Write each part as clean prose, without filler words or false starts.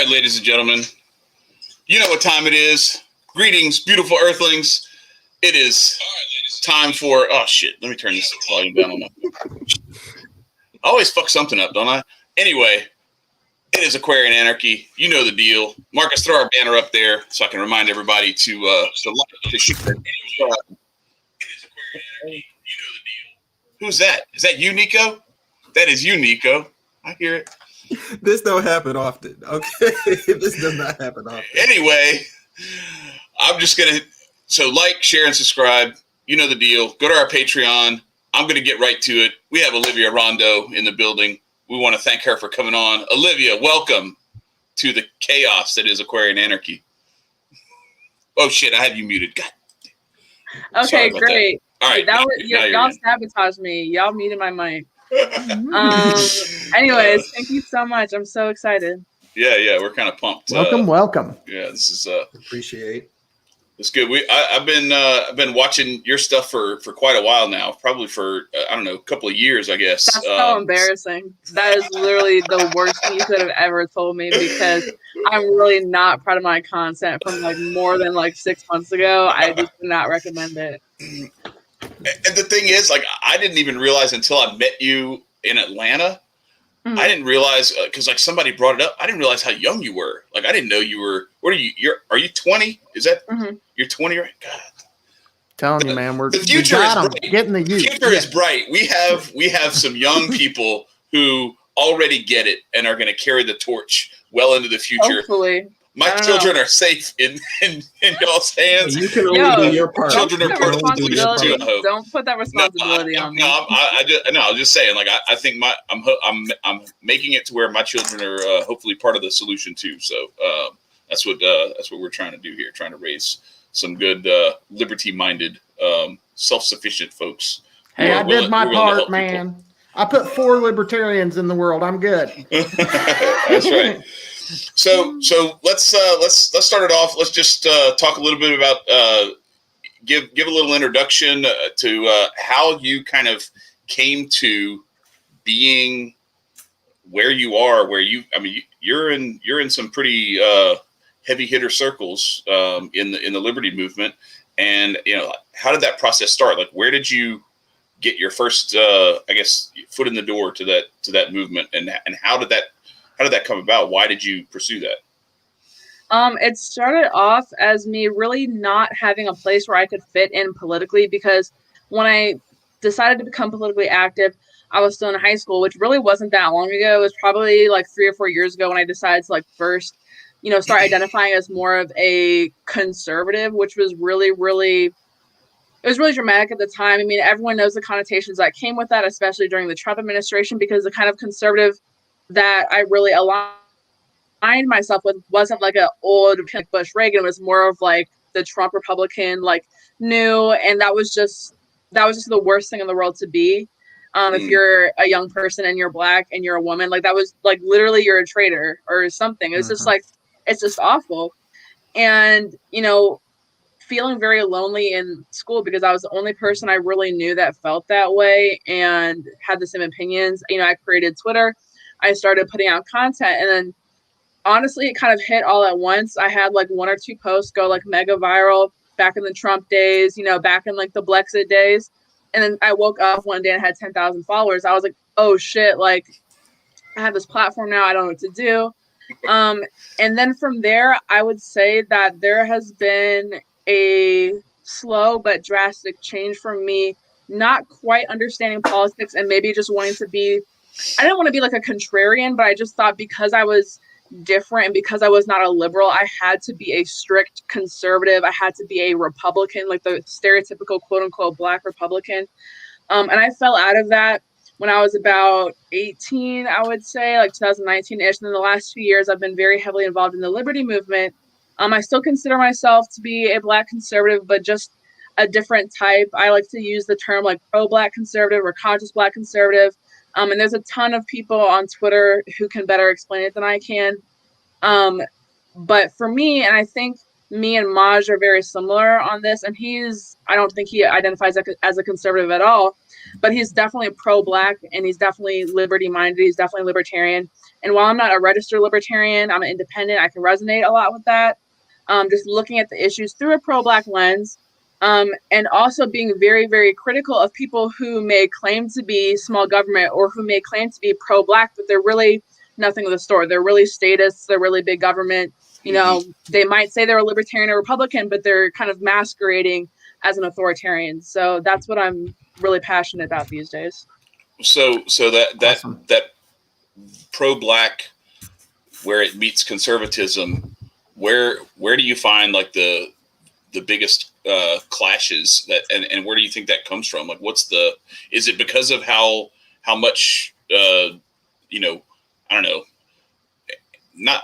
right, ladies and gentlemen, you know what time it is. Greetings, beautiful earthlings. It is time for, oh shit, let me turn this volume down on that. I always fuck something up, don't I? Anyway, it is Aquarian Anarchy. You know the deal. Marcus, throw our banner up there so I can remind everybody to like, to share. Who's that? Is that you, Nico? That is you, Nico. I hear it. This don't happen often, okay? This does not happen often. Anyway, I'm just going to, so like, share, and subscribe. You know the deal. Go to our Patreon. I'm going to get right to it. We have Olivia Rondeau in the building. We want to thank her for coming on. Olivia, welcome to the chaos that is Aquarian Anarchy. Oh, shit, I had you muted. God. Okay, great. All right. Y'all sabotaged me. Y'all muted my mic. Anyways, thank you so much. I'm so excited. Yeah, we're kind of pumped. Welcome. Yeah, this is appreciate. It's good. I've been watching your stuff for quite a while now, probably for I don't know, a couple of years, I guess. That's so embarrassing. That is literally the worst thing you could have ever told me, because I'm really not proud of my content from like more than like 6 months ago. I just do not recommend it. And the thing is, like, I didn't even realize until I met you in Atlanta. Mm-hmm. I didn't realize, because like somebody brought it up. I didn't realize how young you were. Like, I didn't know you were. What are you? Are you 20? Is that you're 20? Right? God, telling you, man, the future is bright. Getting the youth. The future is bright. We have some young people who already get it and are going to carry the torch well into the future. Hopefully. My children are safe in y'all's hands. You can only do your part. Children are part of the solution too, I hope. Don't put that responsibility on me. I'm just saying. Like, I think I'm making it to where my children are hopefully part of the solution too. So that's what we're trying to do here. Trying to raise some good liberty-minded, self-sufficient folks. Hey, I did my part, man. I put 4 libertarians in the world. I'm good. That's right. So let's start it off. Let's just talk a little bit about give a little introduction to how you kind of came to being where you are. You're in some pretty heavy hitter circles in the liberty movement, and how did that process start? Like, where did you get your first foot in the door to that movement, and how did that come about? Why did you pursue that? It started off as me really not having a place where I could fit in politically, because when I decided to become politically active, I was still in high school, which really wasn't that long ago. It was probably like 3 or 4 years ago when I decided to first, start identifying as more of a conservative, which was really dramatic at the time. I mean, everyone knows the connotations that came with that, especially during the Trump administration, because the kind of conservative that I really aligned myself with wasn't like an old Bush Reagan. It was more of like the Trump Republican, like new, and that was just the worst thing in the world to be. If you're a young person and you're Black and you're a woman, like that was like literally you're a traitor or something. It's just like, it's just awful. And feeling very lonely in school because I was the only person I really knew that felt that way and had the same opinions. I created Twitter. I started putting out content, and then honestly, it kind of hit all at once. I had like 1 or 2 posts go like mega viral back in the Trump days, back in like the Blexit days. And then I woke up one day and had 10,000 followers. I was like, oh shit, like I have this platform now. I don't know what to do. And then from there, I would say that there has been a slow but drastic change for me, not quite understanding politics and maybe just wanting to be, I didn't want to be like a contrarian, but I just thought because I was different and because I was not a liberal, I had to be a strict conservative. I had to be a Republican, like the stereotypical quote unquote Black Republican. And I fell out of that when I was about 18, I would say, like 2019-ish. And then the last 2 years, I've been very heavily involved in the liberty movement. I still consider myself to be a Black conservative, but just a different type. I like to use the term like pro-Black conservative or conscious Black conservative. And there's a ton of people on Twitter who can better explain it than I can. But for me, and I think me and Maj are very similar on this, and I don't think he identifies as a conservative at all, but he's definitely pro-Black, and he's definitely liberty-minded. He's definitely libertarian. And while I'm not a registered libertarian, I'm an independent. I can resonate a lot with that. Just looking at the issues through a pro-Black lens, and also being very, very critical of people who may claim to be small government or who may claim to be pro-Black, but they're really nothing of the sort. They're really statists. They're really big government. You know, they might say they're a libertarian or Republican, but they're kind of masquerading as an authoritarian. So that's what I'm really passionate about these days. So that Awesome. that pro-Black, where it meets conservatism, where do you find like the biggest clashes that, and where do you think that comes from? Like, is it because of how much I don't know. I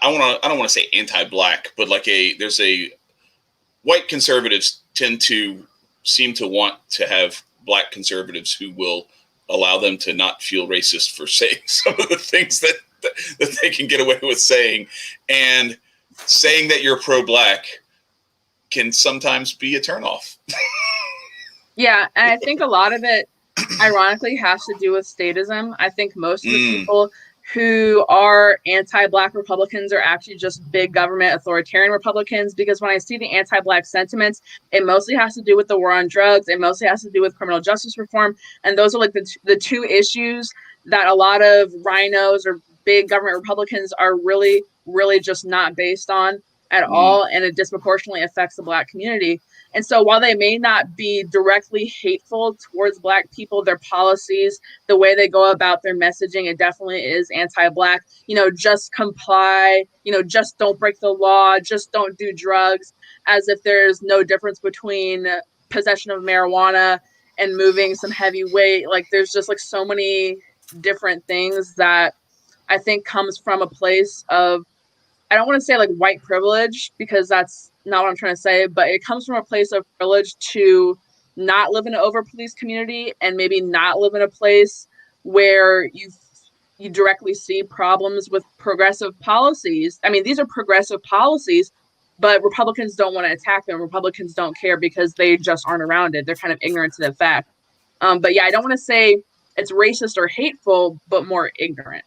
don't want to say anti-Black, but like there's a white conservatives seem to want to have Black conservatives who will allow them to not feel racist for saying some of the things that they can get away with saying, and saying that you're pro-Black can sometimes be a turnoff. Yeah, and I think a lot of it, ironically, has to do with statism. I think most of the people who are anti-Black Republicans are actually just big government authoritarian Republicans, because when I see the anti-Black sentiments, it mostly has to do with the war on drugs. It mostly has to do with criminal justice reform. And those are like the two issues that a lot of rhinos or big government Republicans are really, really just not based on at all. And it disproportionately affects the Black community. And so while they may not be directly hateful towards Black people, their policies, the way they go about their messaging, it definitely is anti-Black. Just comply, just don't break the law, just don't do drugs, as if there's no difference between possession of marijuana and moving some heavy weight. Like, there's just like so many different things that I think comes from a place of, I don't want to say like white privilege, because that's not what I'm trying to say, but it comes from a place of privilege to not live in an over-policed community and maybe not live in a place where you directly see problems with progressive policies. I mean, these are progressive policies, but Republicans don't want to attack them. Republicans don't care because they just aren't around it. They're kind of ignorant to the fact. But yeah, I don't want to say it's racist or hateful, but more ignorant.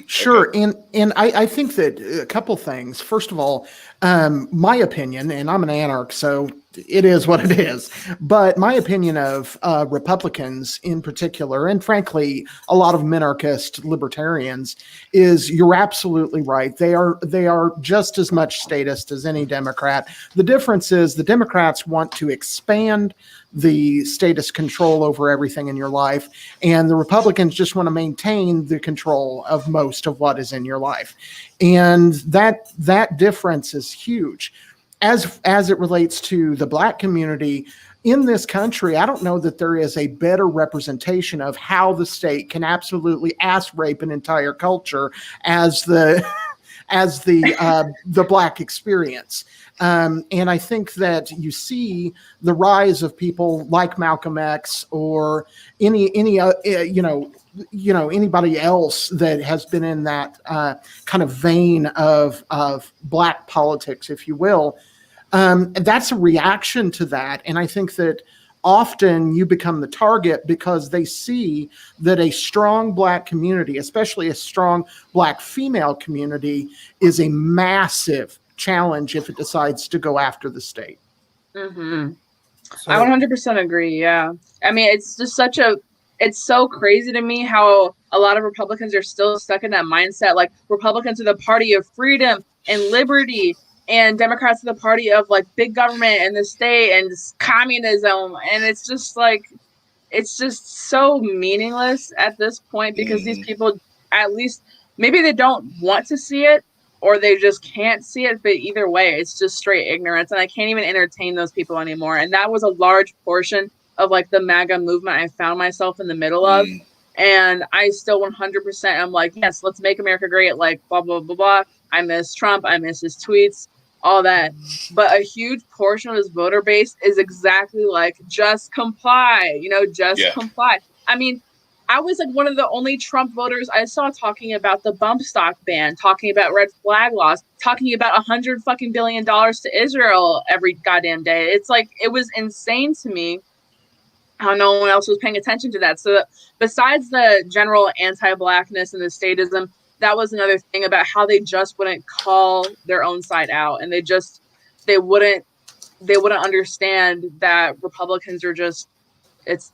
Sure. Okay. And I think that a couple things. First of all, my opinion, and I'm an anarch, so it is what it is, but my opinion of Republicans in particular, and frankly, a lot of minarchist libertarians, is you're absolutely right. They are just as much statist as any Democrat. The difference is the Democrats want to expand the status control over everything in your life, and the Republicans just want to maintain the control of most of what is in your life. And that difference is huge. As it relates to the Black community in this country, I don't know that there is a better representation of how the state can absolutely ass rape an entire culture as the Black experience. And I think that you see the rise of people like Malcolm X or anybody else that has been in that kind of vein of Black politics, if you will. That's a reaction to that. And I think that often you become the target because they see that a strong Black community, especially a strong Black female community, is a massive challenge if it decides to go after the state. Mm-hmm. So, I 100% agree. Yeah. I mean, it's just it's so crazy to me how a lot of Republicans are still stuck in that mindset. Like, Republicans are the party of freedom and liberty, and Democrats are the party of like big government and the state and communism. And it's just like, it's just so meaningless at this point, because these people, at least maybe they don't want to see it, or they just can't see it. But either way, it's just straight ignorance. And I can't even entertain those people anymore. And that was a large portion of like the MAGA movement I found myself in the middle of. And I still 100% am like, yes, let's make America great. Like, blah, blah, blah, blah. I miss Trump. I miss his tweets, all that. But a huge portion of his voter base is exactly like, just comply, just comply. I mean, I was like one of the only Trump voters I saw talking about the bump stock ban, talking about red flag laws, talking about $100 billion to Israel every goddamn day. It's like, it was insane to me how no one else was paying attention to that. So besides the general anti-blackness and the statism, that was another thing about how they just wouldn't call their own side out, and they wouldn't understand that Republicans are just it's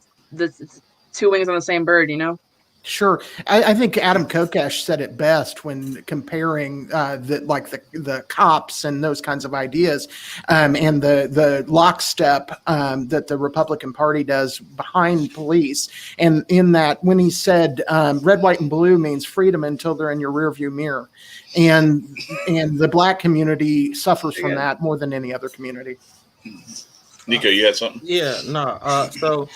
two wings on the same bird, you know? Sure. I think Adam Kokesh said it best when comparing the cops and those kinds of ideas, and the lockstep that the Republican Party does behind police. And in that, when he said red, white, and blue means freedom until they're in your rearview mirror. And the black community suffers from that more than any other community. Nico, you had something? Yeah, no. So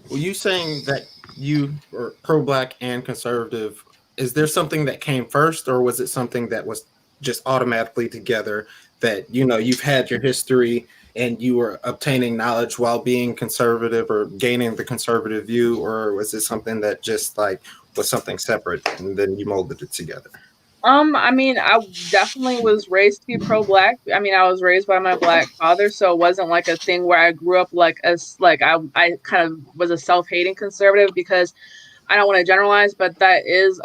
were you saying that you were pro-black and conservative? Is there something that came first, or was it something that was just automatically together, that, you know, you've had your history and you were obtaining knowledge while being conservative or gaining the conservative view, or was it something that just like was something separate and then you molded it together? I mean, I definitely was raised to be pro-black. I mean, I was raised by my black father, so it wasn't like a thing where I grew up like I kind of was a self-hating conservative, because I don't want to generalize, but that is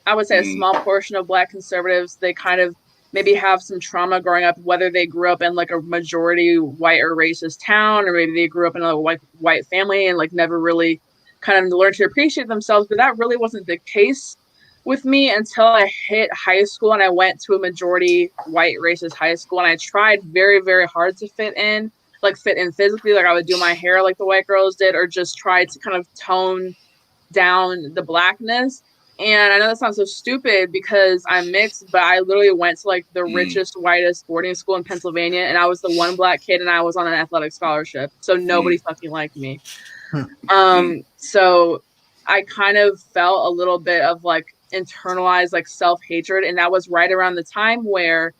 I would say a small portion of black conservatives. They kind of maybe have some trauma growing up, whether they grew up in like a majority white or racist town, or maybe they grew up in a white family and like never really kind of learned to appreciate themselves. But that really wasn't the case with me until I hit high school, and I went to a majority white racist high school, and I tried very, very hard to fit in physically. Like I would do my hair like the white girls did, or just try to kind of tone down the blackness. And I know that sounds so stupid because I'm mixed, but I literally went to like the richest, whitest boarding school in Pennsylvania, and I was the one black kid, and I was on an athletic scholarship, so nobody fucking liked me. So I kind of felt a little bit of like internalized like self-hatred, and that was right around the time where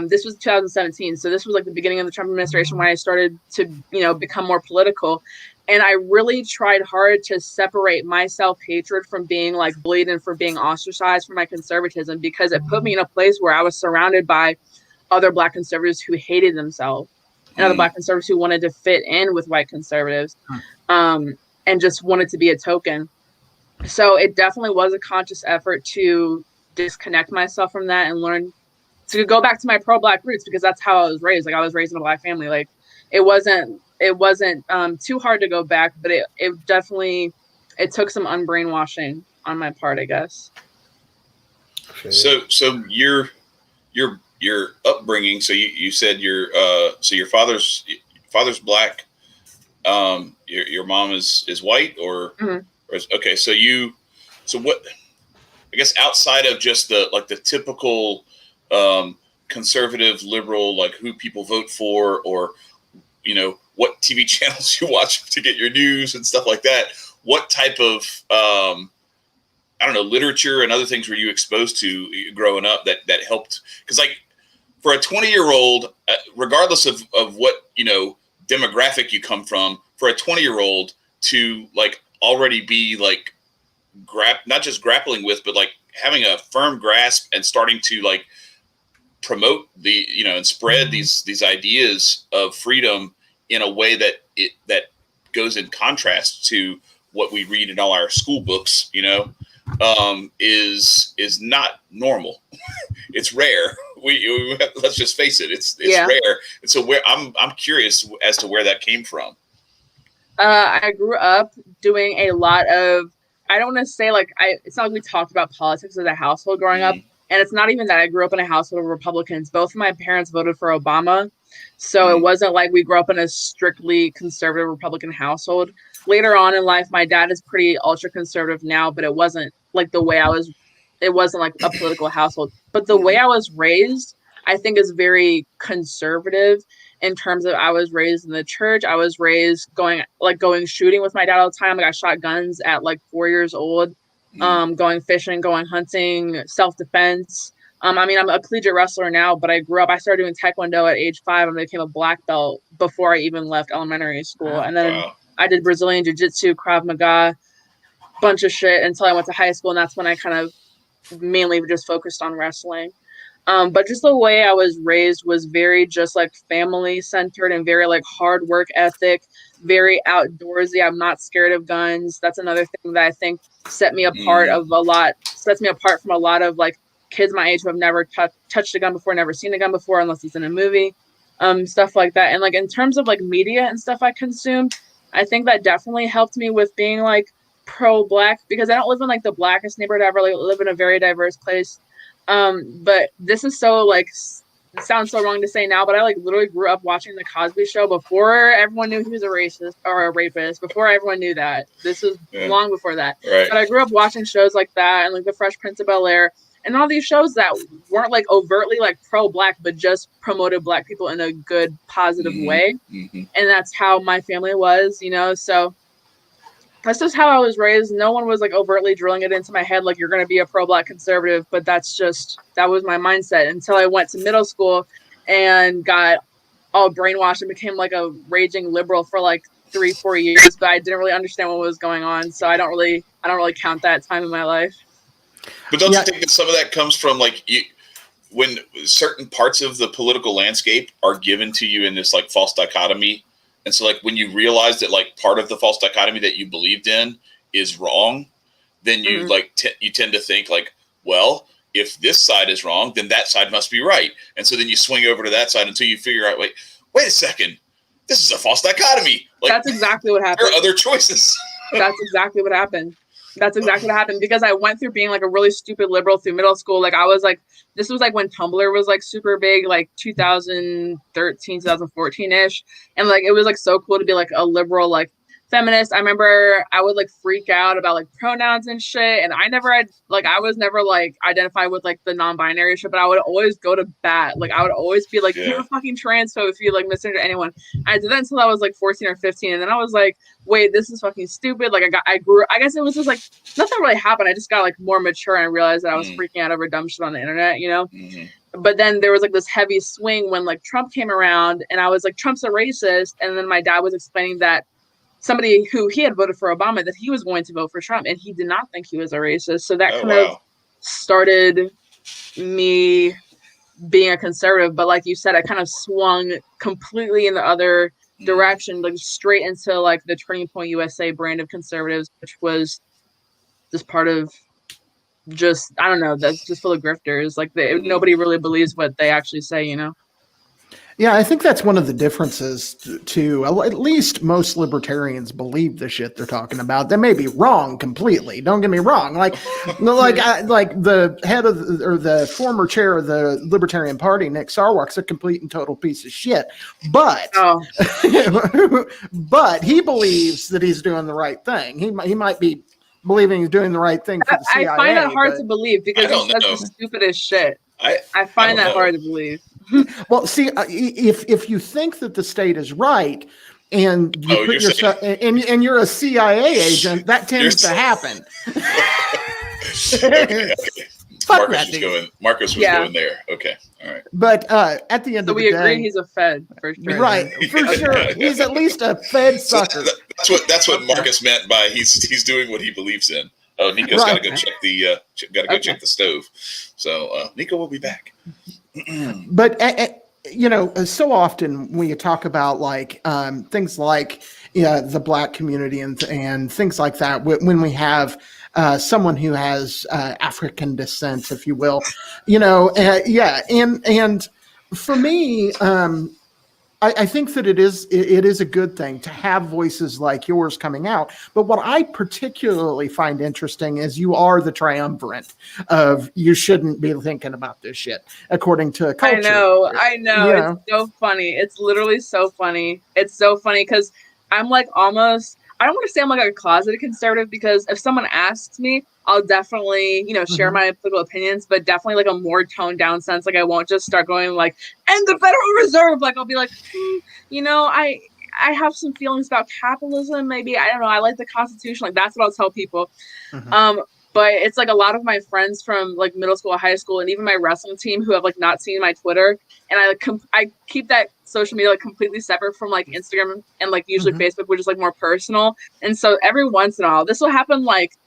this was 2017, so this was like the beginning of the Trump administration, when I started to, you know, become more political. And I really tried hard to separate my self-hatred from being like bullied and for being ostracized for my conservatism, because it put me in a place where I was surrounded by other black conservatives who hated themselves, and other black conservatives who wanted to fit in with white conservatives, and just wanted to be a token. So it definitely was a conscious effort to disconnect myself from that and learn to go back to my pro-black roots, because that's how I was raised. Like I was raised in a black family. Like it wasn't too hard to go back, but it definitely took some unbrainwashing on my part, I guess. So your upbringing. So you said your father's black. Your mom is white, or okay. So what? I guess outside of just the typical conservative liberal, like who people vote for, or you know what TV channels you watch to get your news and stuff like that, what type of I don't know, literature and other things were you exposed to growing up that helped? Because like for a 20-year-old, regardless of what, you know, demographic you come from, for a 20-year-old to like already be like not just grappling with, but like having a firm grasp and starting to like promote the, you know, and spread these ideas of freedom in a way that goes in contrast to what we read in all our school books, you know, is not normal. It's rare. We let's just face it. It's rare. And so I'm curious as to where that came from. I grew up doing a lot of, I don't want to say like it's not like we talked about politics as a household growing up. And it's not even that I grew up in a household of Republicans. Both of my parents voted for Obama. So it wasn't like we grew up in a strictly conservative Republican household. Later on in life, my dad is pretty ultra conservative now, but it wasn't like it wasn't like a political household. But the way I was raised, I think is very conservative in terms of I was raised in the church. I was raised going shooting with my dad all the time. Like I shot guns at like 4 years old. Going fishing, going hunting, self-defense. I mean, I'm a collegiate wrestler now, but I started doing Taekwondo at age 5 and became a black belt before I even left elementary school. And then I did Brazilian Jiu-Jitsu, Krav Maga, bunch of shit until I went to high school, and that's when I kind of mainly just focused on wrestling. But just the way I was raised was very just like family centered and very like hard work ethic, very outdoorsy. I'm not scared of guns. That's another thing that I think sets me apart from a lot of like kids my age who have never touched a gun before, never seen a gun before, unless it's in a movie, stuff like that. And like in terms of like media and stuff I consumed, I think that definitely helped me with being like pro-black, because I don't live in like the blackest neighborhood ever. Like, live in a very diverse place. But this is so like, it sounds so wrong to say now, but I like literally grew up watching the Cosby Show before everyone knew he was a racist or a rapist, before everyone knew that. This was long before that. Right. But I grew up watching shows like that and like The Fresh Prince of Bel-Air and all these shows that weren't like overtly like pro-black, but just promoted black people in a good, positive way. And that's how my family was, you know? So that's just how I was raised. No one was like overtly drilling it into my head like you're going to be a pro-black conservative, but that was my mindset until I went to middle school and got all brainwashed and became like a raging liberal for like 3-4 years, but I didn't really understand what was going on, so I don't really count that time in my life. But don't you think that some of that comes from like when certain parts of the political landscape are given to you in this like false dichotomy? And so, like, when you realize that, like, part of the false dichotomy that you believed in is wrong, then you, you tend to think, like, well, if this side is wrong, then that side must be right. And so then you swing over to that side until you figure out, wait a second, this is a false dichotomy. Like, that's exactly what happened. There are other choices. That's exactly what happened. That's exactly what happened, because I went through being like a really stupid liberal through middle school. Like I was like, this was like when Tumblr was like super big, like 2013, 2014-ish. And like, it was like so cool to be like a liberal, like feminist. I remember I would like freak out about like pronouns and shit. And I was never like identified with like the non-binary shit, but I would always go to bat. Like I would always be like, you're a fucking transphobe if you like misgender anyone. I did that until I was like 14 or 15. And then I was like, wait, this is fucking stupid. Like I guess it was just like, nothing really happened. I just got like more mature and realized that I was freaking out over dumb shit on the internet, you know? But then there was like this heavy swing when like Trump came around and I was like, Trump's a racist. And then my dad was explaining that somebody who he had voted for Obama, that he was going to vote for Trump, and he did not think he was a racist. So that of started me being a conservative. But like you said, I kind of swung completely in the other direction, like straight into like the Turning Point USA brand of conservatives, which was just part of just, I don't know, that's just full of grifters. Like nobody really believes what they actually say, you know? Yeah, I think that's one of the differences too. At least most libertarians believe the shit they're talking about. They may be wrong completely. Don't get me wrong. Like the head of the former chair of the Libertarian Party, Nick Sarwark's a complete and total piece of shit. But but he believes that he's doing the right thing. He might be believing he's doing the right thing for the CIA. I find that hard to believe because it's such the stupidest shit. I find that hard to believe. Well, see, if you think that the state is right, and you put yourself and you're a CIA agent, that tends to happen. Okay. Marcus was going there. Okay, all right. But at the end of the day, we agree he's a Fed for sure. Right, for sure, he's at least a Fed sucker. That's what Marcus meant by he's doing what he believes in. Oh, Nico's got to go check check the stove. So Nico will be back. But so often when you talk about like things like the Black community and things like that, when we have someone who has African descent, if you will, and for me, I think that it is a good thing to have voices like yours coming out. But what I particularly find interesting is you are the triumvirate of you shouldn't be thinking about this shit according to culture. I know. It's so funny. It's literally so funny. It's so funny because I'm like almost, I don't want to say I'm like a closeted conservative, because if someone asks me, I'll definitely, share my political opinions, but definitely like a more toned down sense. Like I won't just start going like, and the Federal Reserve. Like I'll be like, I have some feelings about capitalism. Maybe, I don't know. I like the Constitution. Like that's what I'll tell people. But it's like a lot of my friends from like middle school, high school, and even my wrestling team who have like not seen my Twitter, and I keep that social media like completely separate from like Instagram and like usually Facebook, which is like more personal. And so every once in a while, this will happen like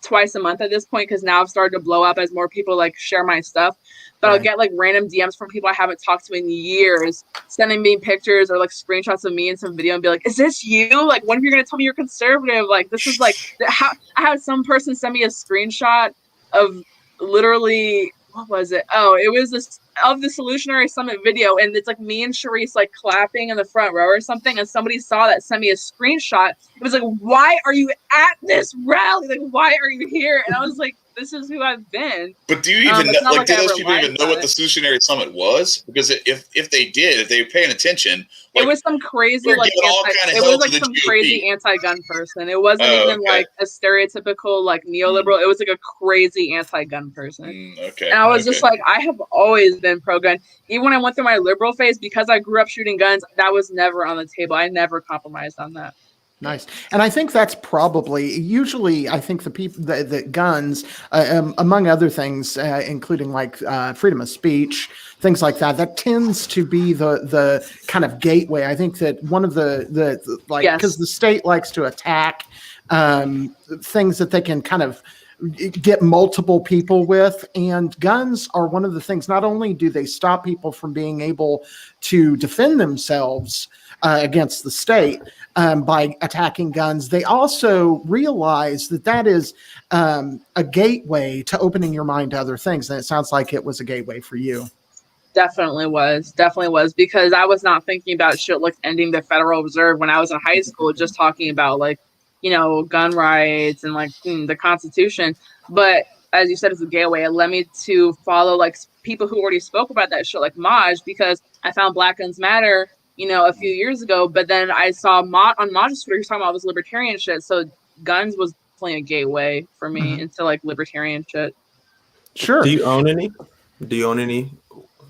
twice a month at this point, because now I've started to blow up as more people like share my stuff. But I'll get like random DMs from people I haven't talked to in years, sending me pictures or like screenshots of me in some video and be like, "Is this you? Like, when are you gonna tell me you're conservative? Like, this is like how." I had some person send me a screenshot of literally, what was it? Oh, it was this of the Solutionary Summit video, and it's like me and Sharice like clapping in the front row or something, and somebody saw that, sent me a screenshot. It was like, "Why are you at this rally? Like, why are you here?" And I was like, "This is who I've been." But do you even know, like, do those people even know what the it. Solutionary Summit was? Because if they did, if they were paying attention, like, it was some crazy we're like giving all kind of it hell was to like the some GOP. crazy anti-gun person. It wasn't even like a stereotypical like neoliberal. It was like a crazy anti-gun person. Okay. And I was just like, I have always been pro-gun. Even when I went through my liberal phase, because I grew up shooting guns, that was never on the table. I never compromised on that. Nice. And I think that's probably usually, I think the people, the guns, among other things, including like freedom of speech, things like that, that tends to be the kind of gateway. I think that one of the like, because the state likes to attack things that they can kind of get multiple people with, and guns are one of the things. Not only do they stop people from being able to defend themselves against the state by attacking guns, they also realize that that is a gateway to opening your mind to other things. And it sounds like it was a gateway for you. Definitely was, because I was not thinking about shit like ending the Federal Reserve when I was in high school, just talking about like, you know, gun rights and like the Constitution. But as you said, it's a gateway. It led me to follow like people who already spoke about that shit, like Maj, because I found Black Guns Matter, you know, a few years ago. But then I saw on Maj's Twitter, he was talking about all this libertarian shit. So guns was definitely a gateway for me into like libertarian shit. Sure. Do you own any?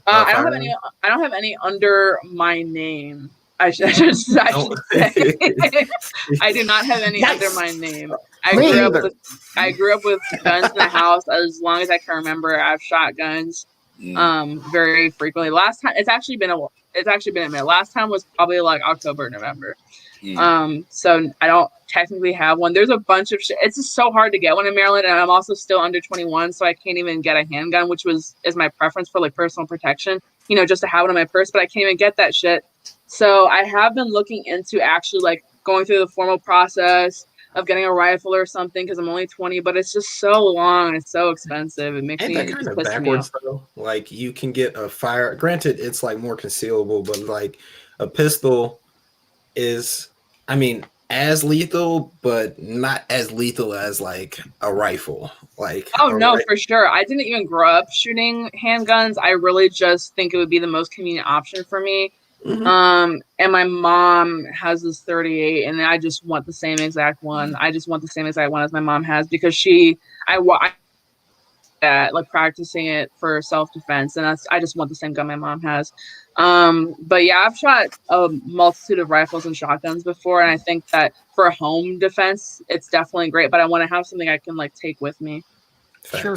I don't have any under my name. I should say. I do not have any under my name. I grew up with guns in the house as long as I can remember. I've shot guns very frequently. Last time it's actually been a minute. Last time was probably like October, November. So I don't technically have one. There's a bunch of shit. It's just so hard to get one in Maryland, and I'm also still under 21, so I can't even get a handgun, which is my preference for like personal protection, you know, just to have it in my purse, but I can't even get that shit. So I have been looking into actually like going through the formal process of getting a rifle or something, because I'm only 20, but it's just so long and it's so expensive. It makes me kind of backwards though. Like you can get a fire. Granted, it's like more concealable, but like a pistol is, I mean, as lethal, but not as lethal as like a rifle. Like, oh no, for sure. I didn't even grow up shooting handguns. I really just think it would be the most convenient option for me. And my mom has this 38, and I just want the same exact one. I just want the same exact one as my mom has, because I like practicing it for self-defense, and I just want the same gun my mom has. But yeah, I've shot a multitude of rifles and shotguns before, and I think that for home defense, it's definitely great. But I want to have something I can like take with me. Sure.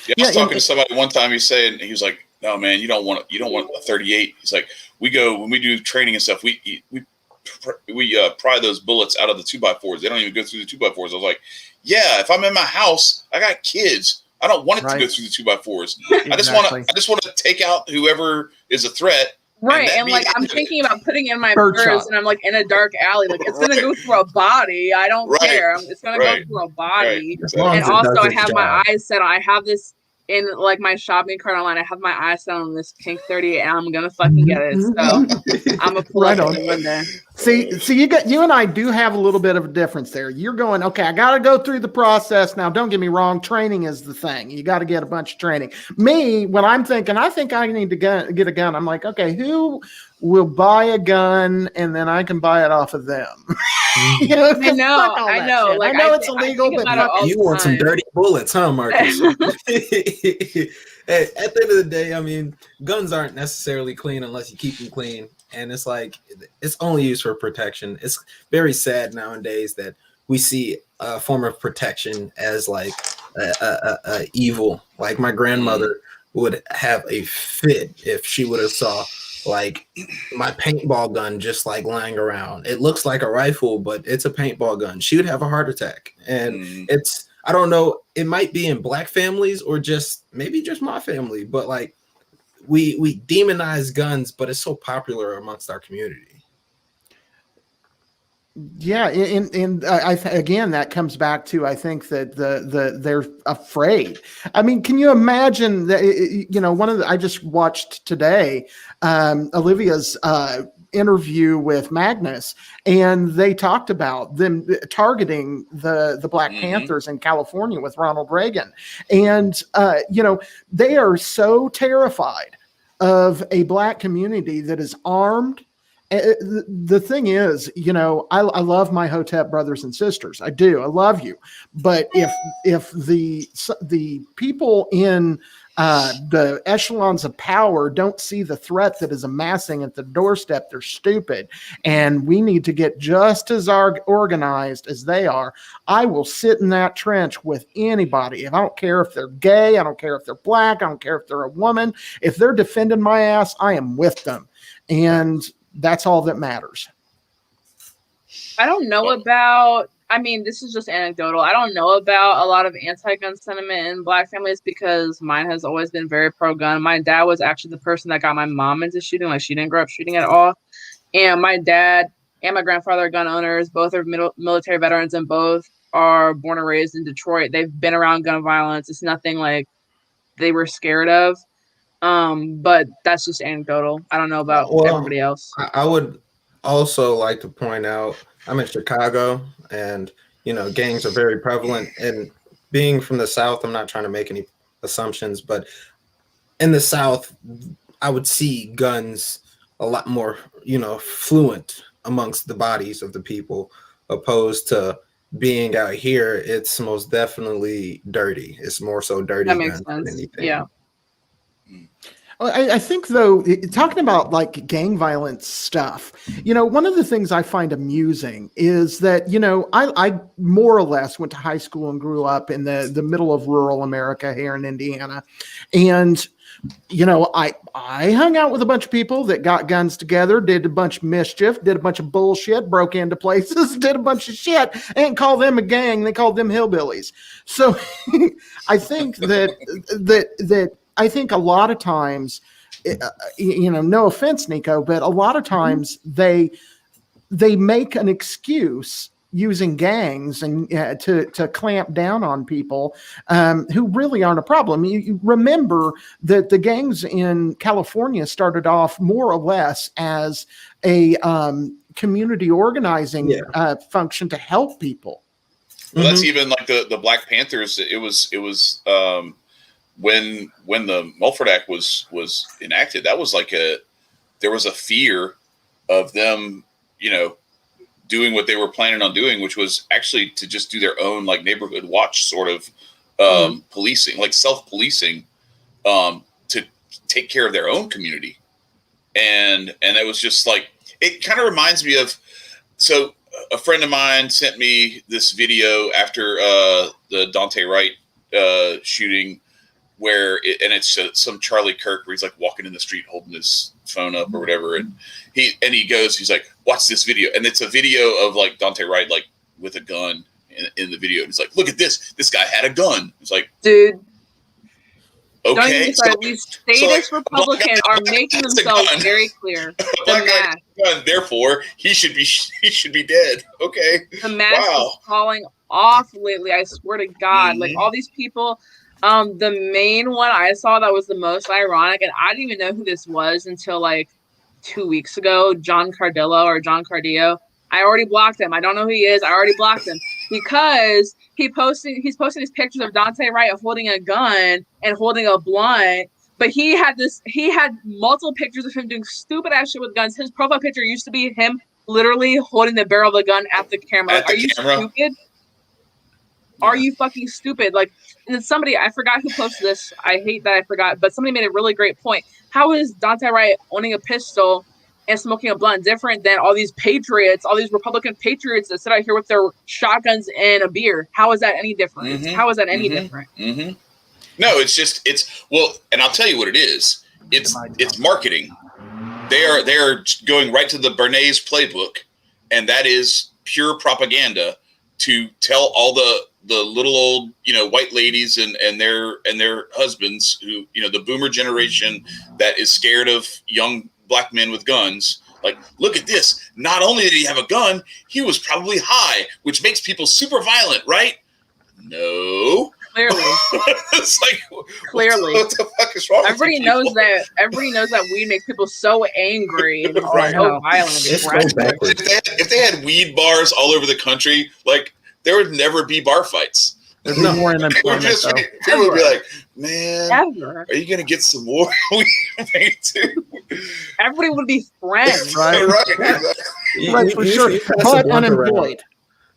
Yeah, I was talking to somebody one time. He was like, "No, man, you don't want a 38." He's like, when we do training and stuff, we pry those bullets out of the 2x4s. They don't even go through the 2x4s. I was like, yeah, if I'm in my house, I got kids. I don't want it to go through the 2x4s. Exactly. I just want to take out whoever is a threat. Right, and like I'm thinking about putting it in my purse, and I'm like in a dark alley, like it's gonna go through a body. I don't care. It's gonna go through a body. And also, I have my eyes set on. I have this in like my shopping cart online. I have my eyes set on this pink 38, and I'm gonna fucking get it. So I'm gonna pull it on one day. See, you and I do have a little bit of a difference there. You're going, okay, I got to go through the process. Now, don't get me wrong. Training is the thing. You got to get a bunch of training. Me, when I'm thinking, I think I need to get a gun. I'm like, okay, who will buy a gun and then I can buy it off of them? You know, I know. Like, I know it's illegal, but you want some dirty bullets, huh, Marcus? At the end of the day, I mean, guns aren't necessarily clean unless you keep them clean. And it's like, it's only used for protection. It's very sad nowadays that we see a form of protection as like a evil. Like my grandmother would have a fit if she would have saw like my paintball gun just like lying around. It looks like a rifle, but it's a paintball gun. She would have a heart attack. And I don't know, it might be in black families or maybe just my family, but like we demonize guns, but it's so popular amongst our community. Yeah, and again, that comes back to, I think that they're afraid. I mean, can you imagine that? I just watched today Olivia's interview with Magnus, and they talked about them targeting the Black Panthers in California with Ronald Reagan, and they are so terrified of a black community that is armed. The thing is, I love my Hotep brothers and sisters. I do. I love you. But if the people in the echelons of power don't see the threat that is amassing at the doorstep, they're stupid. And we need to get just as organized as they are. I will sit in that trench with anybody. I don't care if they're gay. I don't care if they're black. I don't care if they're a woman. If they're defending my ass, I am with them. And that's all that matters. I don't know about, this is just anecdotal. I don't know about a lot of anti-gun sentiment in black families because mine has always been very pro-gun. My dad was actually the person that got my mom into shooting. Like, she didn't grow up shooting at all. And my dad and my grandfather are gun owners. Both are military veterans, and both are born and raised in Detroit. They've been around gun violence. It's nothing like they were scared of. But that's just anecdotal. I don't know about everybody else. I would also like to point out, I'm in Chicago, and gangs are very prevalent. And being from the South, I'm not trying to make any assumptions, but in the South, I would see guns a lot more, fluent amongst the bodies of the people, opposed to being out here. It's most definitely dirty. It's more so dirty. That makes sense. Yeah. I think, though, talking about like gang violence stuff, one of the things I find amusing is that, I more or less went to high school and grew up in the middle of rural America here in Indiana. And, I hung out with a bunch of people that got guns together, did a bunch of mischief, did a bunch of bullshit, broke into places, did a bunch of shit, and called them a gang. They called them hillbillies. So I think that I think a lot of times, no offense, Nico, but a lot of times they make an excuse using gangs and to clamp down on people who really aren't a problem. You remember that the gangs in California started off more or less as a community organizing function to help people. Well, that's even like the Black Panthers. It was when the Mulford Act was enacted, that was like there was a fear of them, doing what they were planning on doing, which was actually to just do their own like neighborhood watch sort of policing, like self-policing, to take care of their own community. And it was just like, it kind of reminds me of, so a friend of mine sent me this video after the Dante Wright shooting, it's some Charlie Kirk where he's like walking in the street holding his phone up or whatever, and he's like, watch this video, and it's a video of like Dante Wright like with a gun in the video, and he's like, look at this guy had a gun. It's like, dude, okay, these statist Republicans are making themselves very clear. The mask, gun, therefore he should be dead. Okay, the mask is falling off lately. I swear to God, like all these people. The main one I saw that was the most ironic, and I didn't even know who this was until like 2 weeks ago, John Cardillo. I already blocked him. I don't know who he is. I already blocked him because he's posting these pictures of Dante Wright holding a gun and holding a blunt. But he had multiple pictures of him doing stupid ass shit with guns. His profile picture used to be him literally holding the barrel of the gun at the camera. Like, are you stupid? Are you fucking stupid? Like, and then somebody, I forgot who posted this. I hate that I forgot, but somebody made a really great point. How is Dante Wright owning a pistol and smoking a blunt different than all these patriots, all these Republican patriots that sit out here with their shotguns and a beer? How is that any different? Mm-hmm. How is that any different? Mm-hmm. No, and I'll tell you what it is. It's marketing. They are going right to the Bernays playbook, and that is pure propaganda to tell all the little old, white ladies and their husbands who, the boomer generation that is scared of young black men with guns. Like, look at this. Not only did he have a gun, he was probably high, which makes people super violent, right? No. Clearly. It's like, clearly. What the fuck is wrong Everybody with knows people? that. Everybody knows that weed makes people so angry and just Right. so violent. It's so aggressive. backwards. If they had weed bars all over the country, like, there would never be bar fights. There'd be more unemployment, though. People would be like, man, Ever. are you going to get some more weed too? Everybody would be friends. Right. Right, for sure. But unemployed.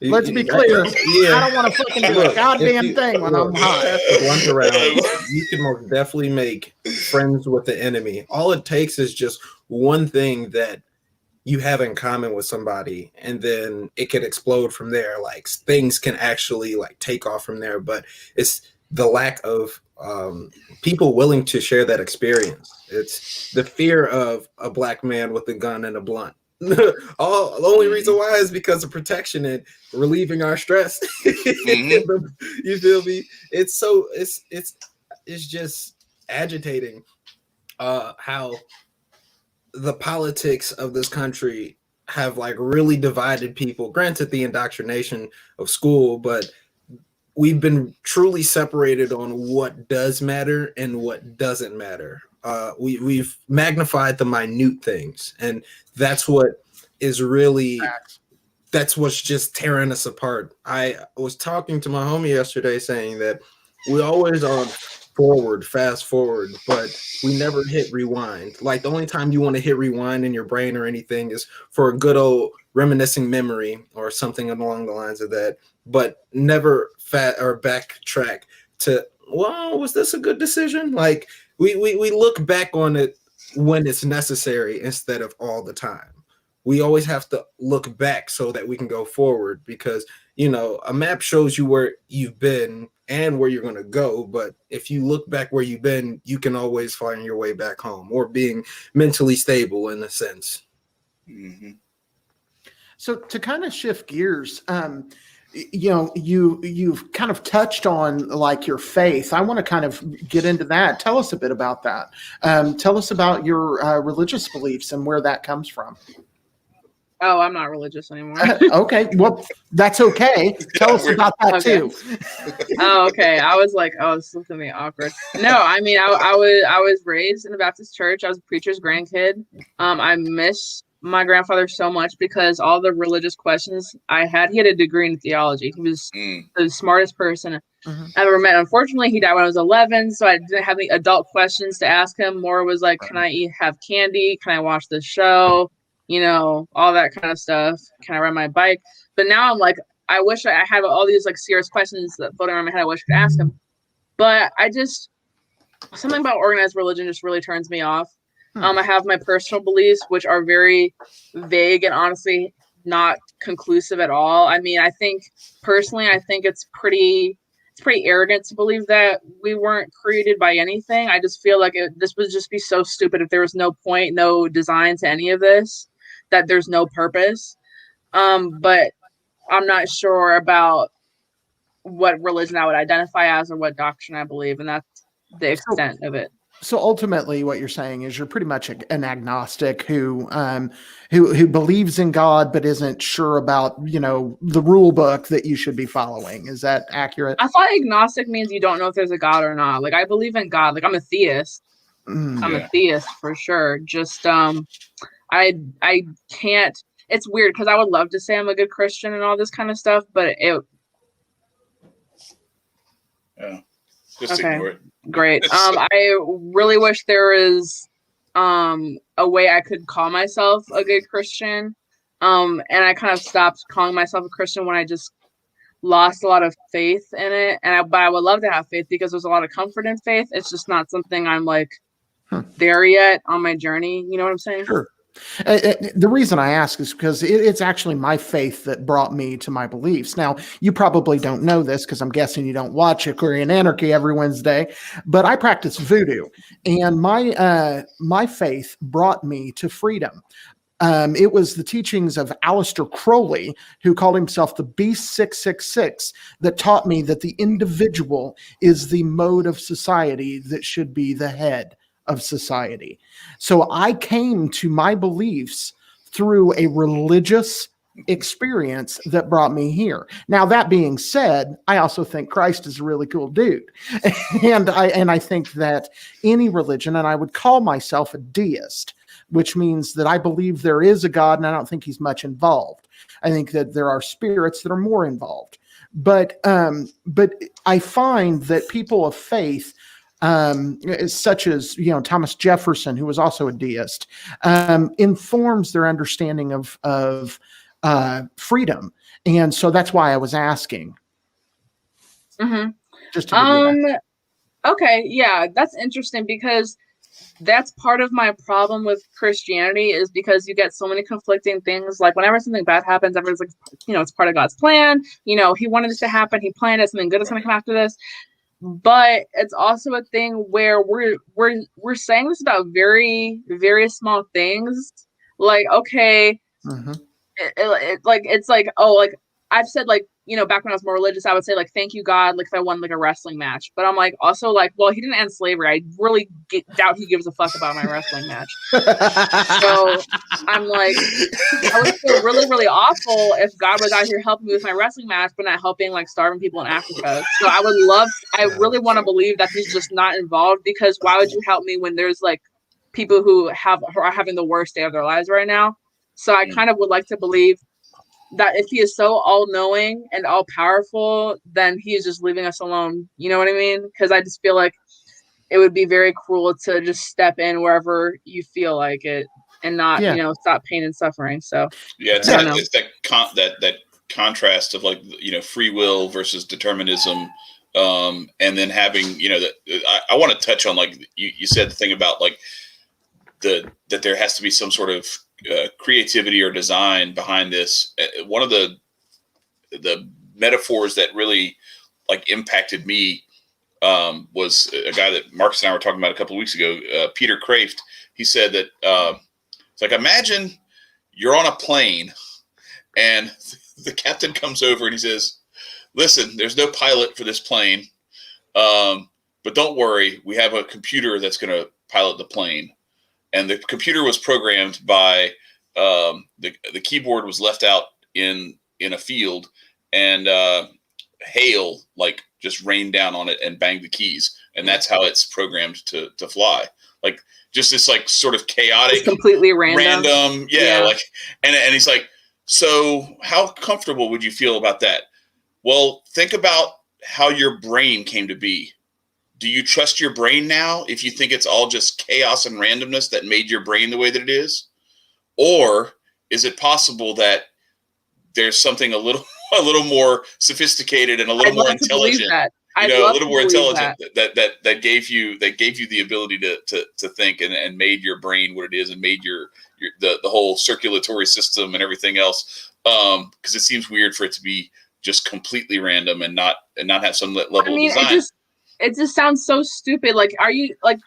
Let's be clear. Yeah. I don't want to fucking do a goddamn thing when I'm high. Blunt around, you can most definitely make friends with the enemy. All it takes is just one thing that you have in common with somebody, and then it can explode from there. Like, things can actually like take off from there, but it's the lack of people willing to share that experience. It's the fear of a black man with a gun and a blunt. The only reason why is because of protection and relieving our stress. Mm-hmm. You feel me? It's just agitating how the politics of this country have like really divided people. Granted, the indoctrination of school, but we've been truly separated on what does matter and what doesn't matter. We've magnified the minute things, and that's what is really, that's what's just tearing us apart. I was talking to my homie yesterday saying that we always on fast forward, but we never hit rewind. Like, the only time you want to hit rewind in your brain or anything is for a good old reminiscing memory or something along the lines of that, but never backtrack to, well, was this a good decision? Like, we look back on it when it's necessary instead of all the time. We always have to look back so that we can go forward, because, a map shows you where you've been and where you're going to go. But if you look back where you've been, you can always find your way back home, or being mentally stable in a sense. Mm-hmm. So to kind of shift gears, you've kind of touched on like your faith. I want to kind of get into that. Tell us a bit about that. Tell us about your religious beliefs and where that comes from. Oh, I'm not religious anymore. Okay, well, that's okay. Tell us about that too. Oh, okay. I was like, oh, this is looking at me awkward. No, I mean, I was raised in a Baptist church. I was a preacher's grandkid. I miss my grandfather so much because all the religious questions I had, he had a degree in theology. He was the smartest person I've ever met. Unfortunately, he died when I was 11, so I didn't have any adult questions to ask him. More was like, can I have candy? Can I watch the show? All that kind of stuff. Can I ride my bike? But now I'm like, I wish I had all these like serious questions that floating around my head. I wish I could ask him. But something about organized religion just really turns me off. I have my personal beliefs, which are very vague and honestly not conclusive at all. I mean, I think it's pretty arrogant to believe that we weren't created by anything. I just feel like this would just be so stupid if there was no point, no design to any of this, that there's no purpose. But I'm not sure about what religion I would identify as or what doctrine I believe, and that's the extent of it. So ultimately, what you're saying is you're pretty much an agnostic who believes in God but isn't sure about the rule book that you should be following. Is that accurate? I thought agnostic means you don't know if there's a God or not. Like, I believe in God. Like, I'm a theist. I'm a theist for sure. Just I can't. It's weird because I would love to say I'm a good Christian and all this kind of stuff, but Just ignore it. Great. I really wish there was a way I could call myself a good Christian. And I kind of stopped calling myself a Christian when I just lost a lot of faith in it. But I would love to have faith because there's a lot of comfort in faith. It's just not something I'm like there yet on my journey. You know what I'm saying? Sure. The reason I ask is because it's actually my faith that brought me to my beliefs. Now, you probably don't know this because I'm guessing you don't watch Korean Anarchy every Wednesday, but I practice voodoo, and my faith brought me to freedom. It was the teachings of Aleister Crowley, who called himself the Beast 666, that taught me that the individual is the mode of society that should be the head of society. So I came to my beliefs through a religious experience that brought me here. Now, that being said, I also think Christ is a really cool dude. and I think that any religion, and I would call myself a deist, which means that I believe there is a God and I don't think he's much involved. I think that there are spirits that are more involved. But I find that people of faith, such as Thomas Jefferson, who was also a deist, informs their understanding of freedom, and so that's why I was asking. Mm-hmm. Just to give you that. Okay, yeah, that's interesting because that's part of my problem with Christianity is because you get so many conflicting things. Like whenever something bad happens, everyone's like, it's part of God's plan. He wanted this to happen. He planned it. Something good is going to come after this. But it's also a thing where we're saying this about very, very small things. Like, okay, it's like, oh, like I've said, like, back when I was more religious, I would say like, thank you God, like if I won like a wrestling match. But I'm like, also like, well, he didn't end slavery. I really doubt he gives a fuck about my wrestling match. So I'm like, I would feel really, really awful if God was out here helping me with my wrestling match, but not helping like starving people in Africa. So I really want to believe that he's just not involved, because why would you help me when there's like people who are having the worst day of their lives right now? So I kind of would like to believe that if he is so all-knowing and all-powerful, then he is just leaving us alone. You know what I mean? Because I just feel like it would be very cruel to just step in wherever you feel like it and not, stop pain and suffering. So it's that contrast of like, free will versus determinism. And then having, I want to touch on, like, you said the thing about like that there has to be some sort of creativity or design behind this. One of the metaphors that really like impacted me was a guy that Marcus and I were talking about a couple of weeks ago, Peter Kraft. He said that it's like, imagine you're on a plane and the captain comes over and he says, listen, there's no pilot for this plane, but don't worry, we have a computer that's going to pilot the plane. And the computer was programmed by the keyboard was left out in a field, and hail like just rained down on it and banged the keys, and that's how it's programmed to fly. Like just this like sort of chaotic, it's completely random. Yeah. Like and he's like, so how comfortable would you feel about that? Well, think about how your brain came to be. Do you trust your brain now if you think it's all just chaos and randomness that made your brain the way that it is? Or is it possible that there's something a little more sophisticated and a little more intelligent? A little more intelligent that gave you the ability to think and made your brain what it is and made the whole circulatory system and everything else. Because it seems weird for it to be just completely random and not have some level of design. It just sounds so stupid. Like, are you like?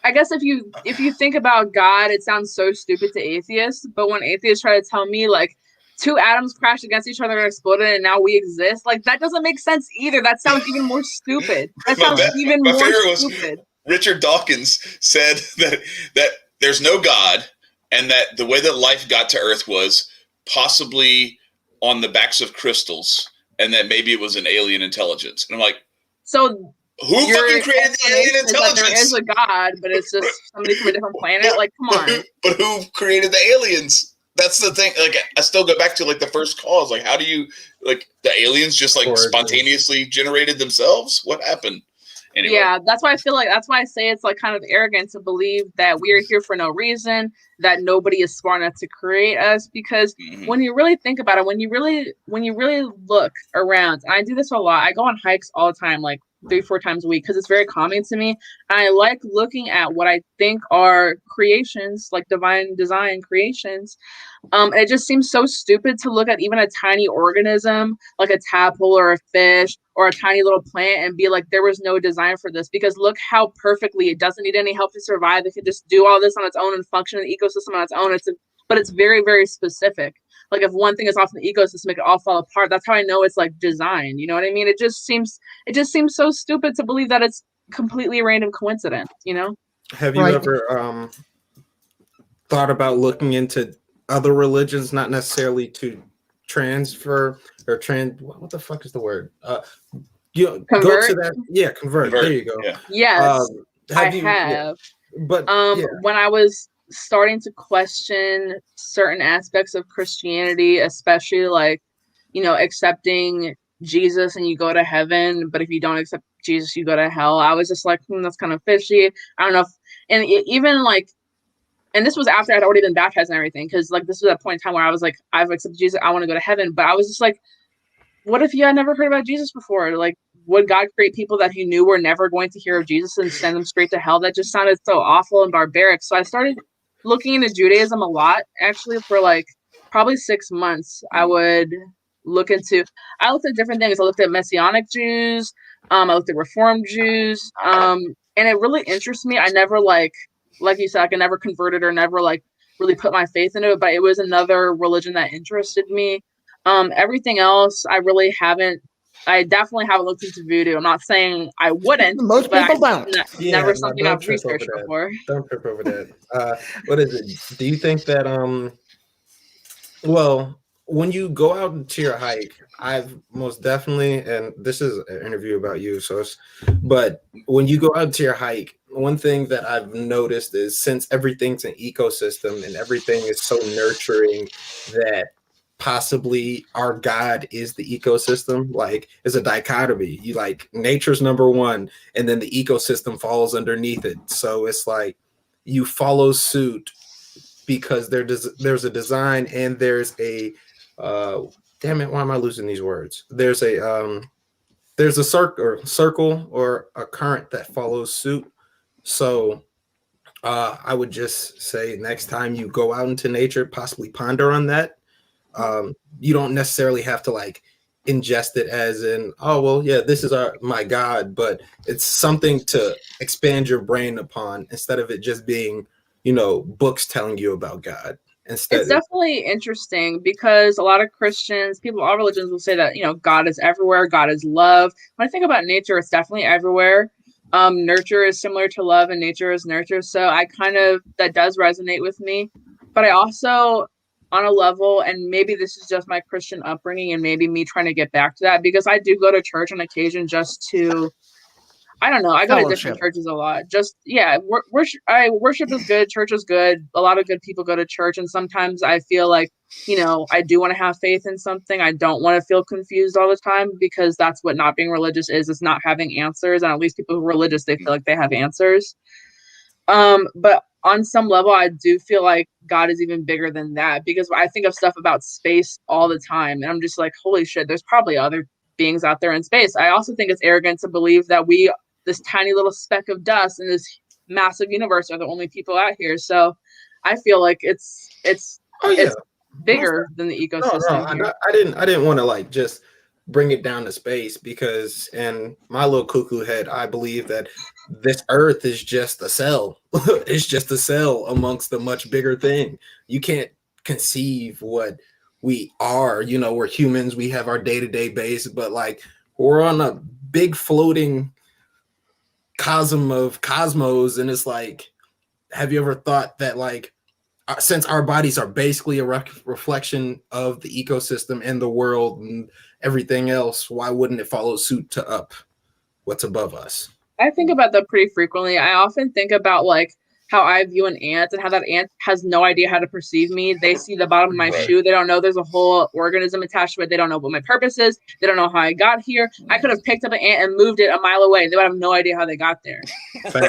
I guess if you think about God, it sounds so stupid to atheists. But when atheists try to tell me like two atoms crashed against each other and exploded, and now we exist, like that doesn't make sense either. That sounds even more stupid. That sounds even more stupid. Richard Dawkins said that there's no God, and that the way that life got to Earth was possibly on the backs of crystals, and that maybe it was an alien intelligence. And I'm like, so who fucking created the alien intelligence? There is a God, but it's just somebody from a different planet. Like, come on. But who created the aliens? That's the thing. Like, I still go back to like the first cause. Like, how do you like the aliens just like spontaneously generated themselves? What happened? Anyway. Yeah, that's why I say it's like kind of arrogant to believe that we are here for no reason, that nobody is smart enough to create us. Because when you really think about it, when you really look around, and I do this a lot. I go on hikes all the time, like 3-4 times a week, because it's very calming to me. And I like looking at what I think are creations, like divine design creations. It just seems so stupid to look at even a tiny organism, like a tadpole or a fish or a tiny little plant, and be like, there was no design for this, because look how perfectly it doesn't need any help to survive. It can just do all this on its own and function in the ecosystem on its own. It's but it's very, very specific. Like if one thing is off in the ecosystem, it could all fall apart. That's how I know it's like designed. You know what I mean? It just seems so stupid to believe that it's completely random coincidence, you know? Have you ever thought about looking into other religions, not necessarily to transfer or what the fuck is the word? Go to that. Convert. There you go. Yeah. Yes, I have. Yeah. But when I was starting to question certain aspects of Christianity, especially like, you know, accepting Jesus and you go to heaven, but if you don't accept Jesus, you go to hell. I was just like, that's kind of fishy. I don't know even like, and this was after I'd already been baptized and everything, because like this was a point in time where I was like, I've accepted Jesus, I want to go to heaven. But I was just like, what if you had never heard about Jesus before? Like, would God create people that he knew were never going to hear of Jesus and send them straight to hell? That just sounded so awful and barbaric. So I started looking into Judaism a lot, actually, for like probably 6 months. I looked at different things. I looked at Messianic Jews. I looked at Reformed Jews. And it really interests me. I never like you said, I never converted or never like really put my faith into it, but it was another religion that interested me. Everything else, I definitely haven't looked into voodoo. I'm not saying I wouldn't. Most people don't. Never something I've researched before. Don't trip over that. What is it? Do you think that well, when you go out into your hike, I've most definitely, and this is an interview about you, but when you go out to your hike, one thing that I've noticed is since everything's an ecosystem and everything is so nurturing that possibly our God is the ecosystem, like it's a dichotomy. You like nature's number one, and then the ecosystem falls underneath it. So it's like you follow suit because there's a design and there's a damn it, why am I losing these words? There's a circle or a current that follows suit. So I would just say next time you go out into nature, possibly ponder on that. You don't necessarily have to like ingest it as in, oh, well, yeah, this is my God, but it's something to expand your brain upon instead of it just being, you know, books telling you about God. It's definitely interesting because a lot of Christians, people, all religions will say that, you know, God is everywhere. God is love. When I think about nature, it's definitely everywhere. Nurture is similar to love and nature is nurture. So that does resonate with me. But I also, on a level, and maybe this is just my Christian upbringing and maybe me trying to get back to that, because I do go to church on occasion just to, I don't know, I go to different churches a lot. Just, yeah, worship is good. Church is good. A lot of good people go to church. And sometimes I feel like, you know, I do want to have faith in something. I don't want to feel confused all the time, because that's what not being religious is not having answers. And at least people who are religious, they feel like they have answers. But on some level, I do feel like God is even bigger than that, because I think of stuff about space all the time. And I'm just like, holy shit, there's probably other beings out there in space. I also think it's arrogant to believe that this tiny little speck of dust in this massive universe are the only people out here. So I feel like it's bigger than the ecosystem. No, I didn't want to like just bring it down to space, because in my little cuckoo head, I believe that this earth is just a cell. It's just a cell amongst a much bigger thing. You can't conceive what we are. You know, we're humans, we have our day-to-day base, but like we're on a big floating cosm of cosmos. And it's like, have you ever thought that like, since our bodies are basically a reflection of the ecosystem and the world and everything else, why wouldn't it follow suit to up what's above us? I think about that pretty frequently. I often think about like how I view an ant and how that ant has no idea how to perceive me. They see the bottom of my shoe. They don't know there's a whole organism attached to it. They don't know what my purpose is. They don't know how I got here. I could have picked up an ant and moved it a mile away. They would have no idea how they got there.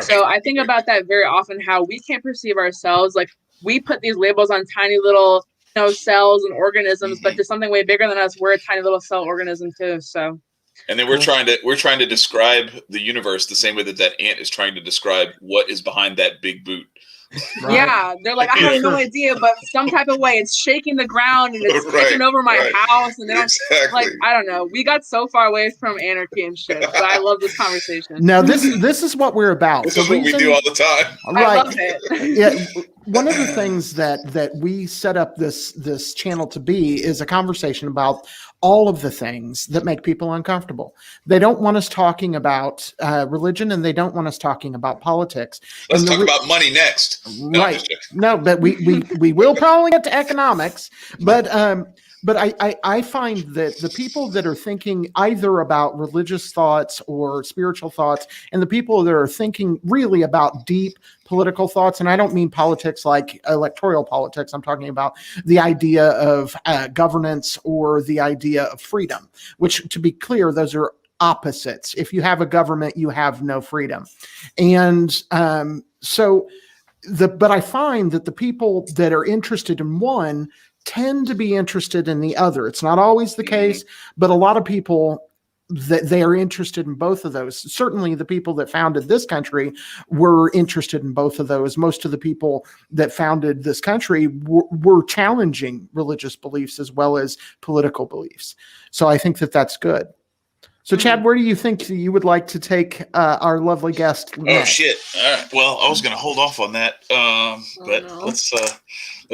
So I think about that very often, how we can't perceive ourselves. Like we put these labels on tiny little, you know, cells and organisms, but there's something way bigger than us. We're a tiny little cell organism too. So. And then we're trying to describe the universe the same way that ant is trying to describe what is behind that big boot. Right. Yeah, they're like, I have no idea, but some type of way it's shaking the ground and it's taking over my house, and they don't like, I don't know. We got so far away from anarchy and shit, but I love this conversation. No, this is what we're about. This is what we do all the time. Right. I love it. Yeah. one of the things that we set up this channel to be is a conversation about all of the things that make people uncomfortable. They don't want us talking about religion, and they don't want us talking about politics. Let's talk about money next. Right. No, but we will probably get to economics, but I find that the people that are thinking either about religious thoughts or spiritual thoughts, and the people that are thinking really about deep political thoughts, and I don't mean politics like electoral politics, I'm talking about the idea of governance or the idea of freedom, which, to be clear, those are opposites. If you have a government, you have no freedom. And but I find that the people that are interested in one tend to be interested in the other. It's not always the case, but a lot of people that they are interested in both of those. Certainly the people that founded this country were interested in both of those. Most of the people that founded this country were challenging religious beliefs as well as political beliefs. So I think that that's good. So, Chad, where do you think you would like to take our lovely guest next? Oh, shit. All right. Well, I was going to hold off on that, but let's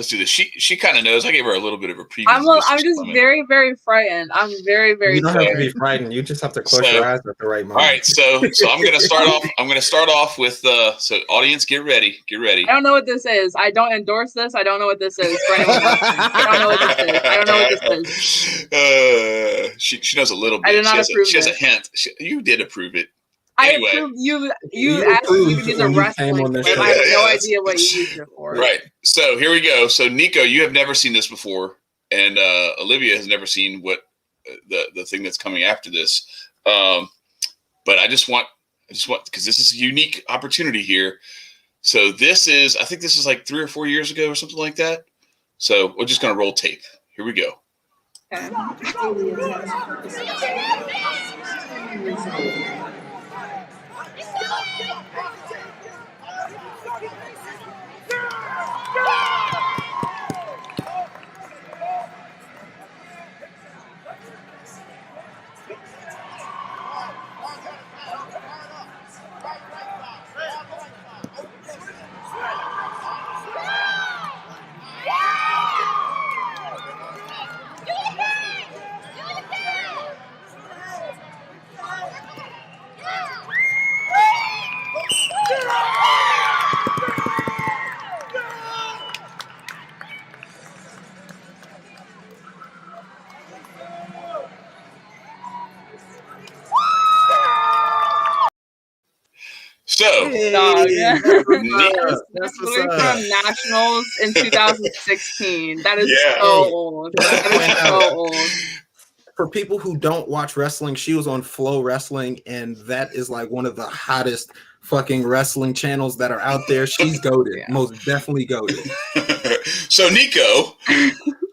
do this. She kind of knows. I gave her a little bit of a preview. I'm just very, very frightened. I'm very, very. You don't scared. have to be frightened. You just have to close your eyes at the right moment. All right. So I'm going to start off. I'm going to start off with. So, audience, get ready. Get ready. I don't know what this is. I don't endorse this. I don't know what this is. For anyone watching. I don't know what this is. I don't know what this is. She knows a little bit. I did not approve. She has a hint. You did approve it. Anyway. I approved you asked me to use a wrestling clip. I have no idea what you used it for. Right. So here we go. So Nico, you have never seen this before, and Olivia has never seen what the thing that's coming after this. But I just want because this is a unique opportunity here. So I think this is like 3 or 4 years ago or something like that. So we're just gonna roll tape. Here we go. Okay. So, that's from Nationals in 2016. That is so old. That is so old. For people who don't watch wrestling, she was on Flow Wrestling, and that is like one of the hottest fucking wrestling channels that are out there. She's goated, most definitely goated. So, Nico,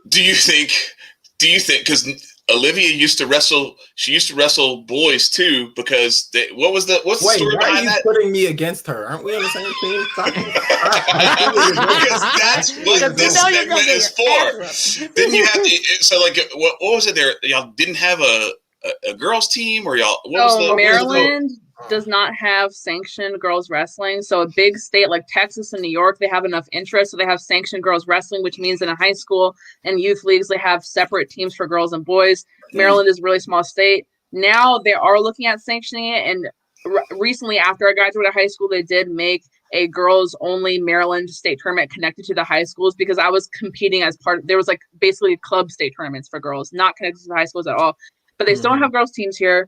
do you think? Because Olivia used to wrestle. She used to wrestle boys too. Because what's the story behind that? Putting me against her? Aren't we on the same team? Because that's what this segment is for. Then you have to. So, like, what was it? There, y'all didn't have a girls' team, or y'all? Maryland does not have sanctioned girls wrestling. So a big state like Texas and New York, they have enough interest, so they have sanctioned girls wrestling, which means in a high school and youth leagues they have separate teams for girls and boys. Maryland is a really small state. Now they are looking at sanctioning it, and recently after I graduated high school, they did make a girls only Maryland state tournament connected to the high schools, because I was competing as there was like basically club state tournaments for girls, not connected to the high schools at all. But they still don't have girls teams here.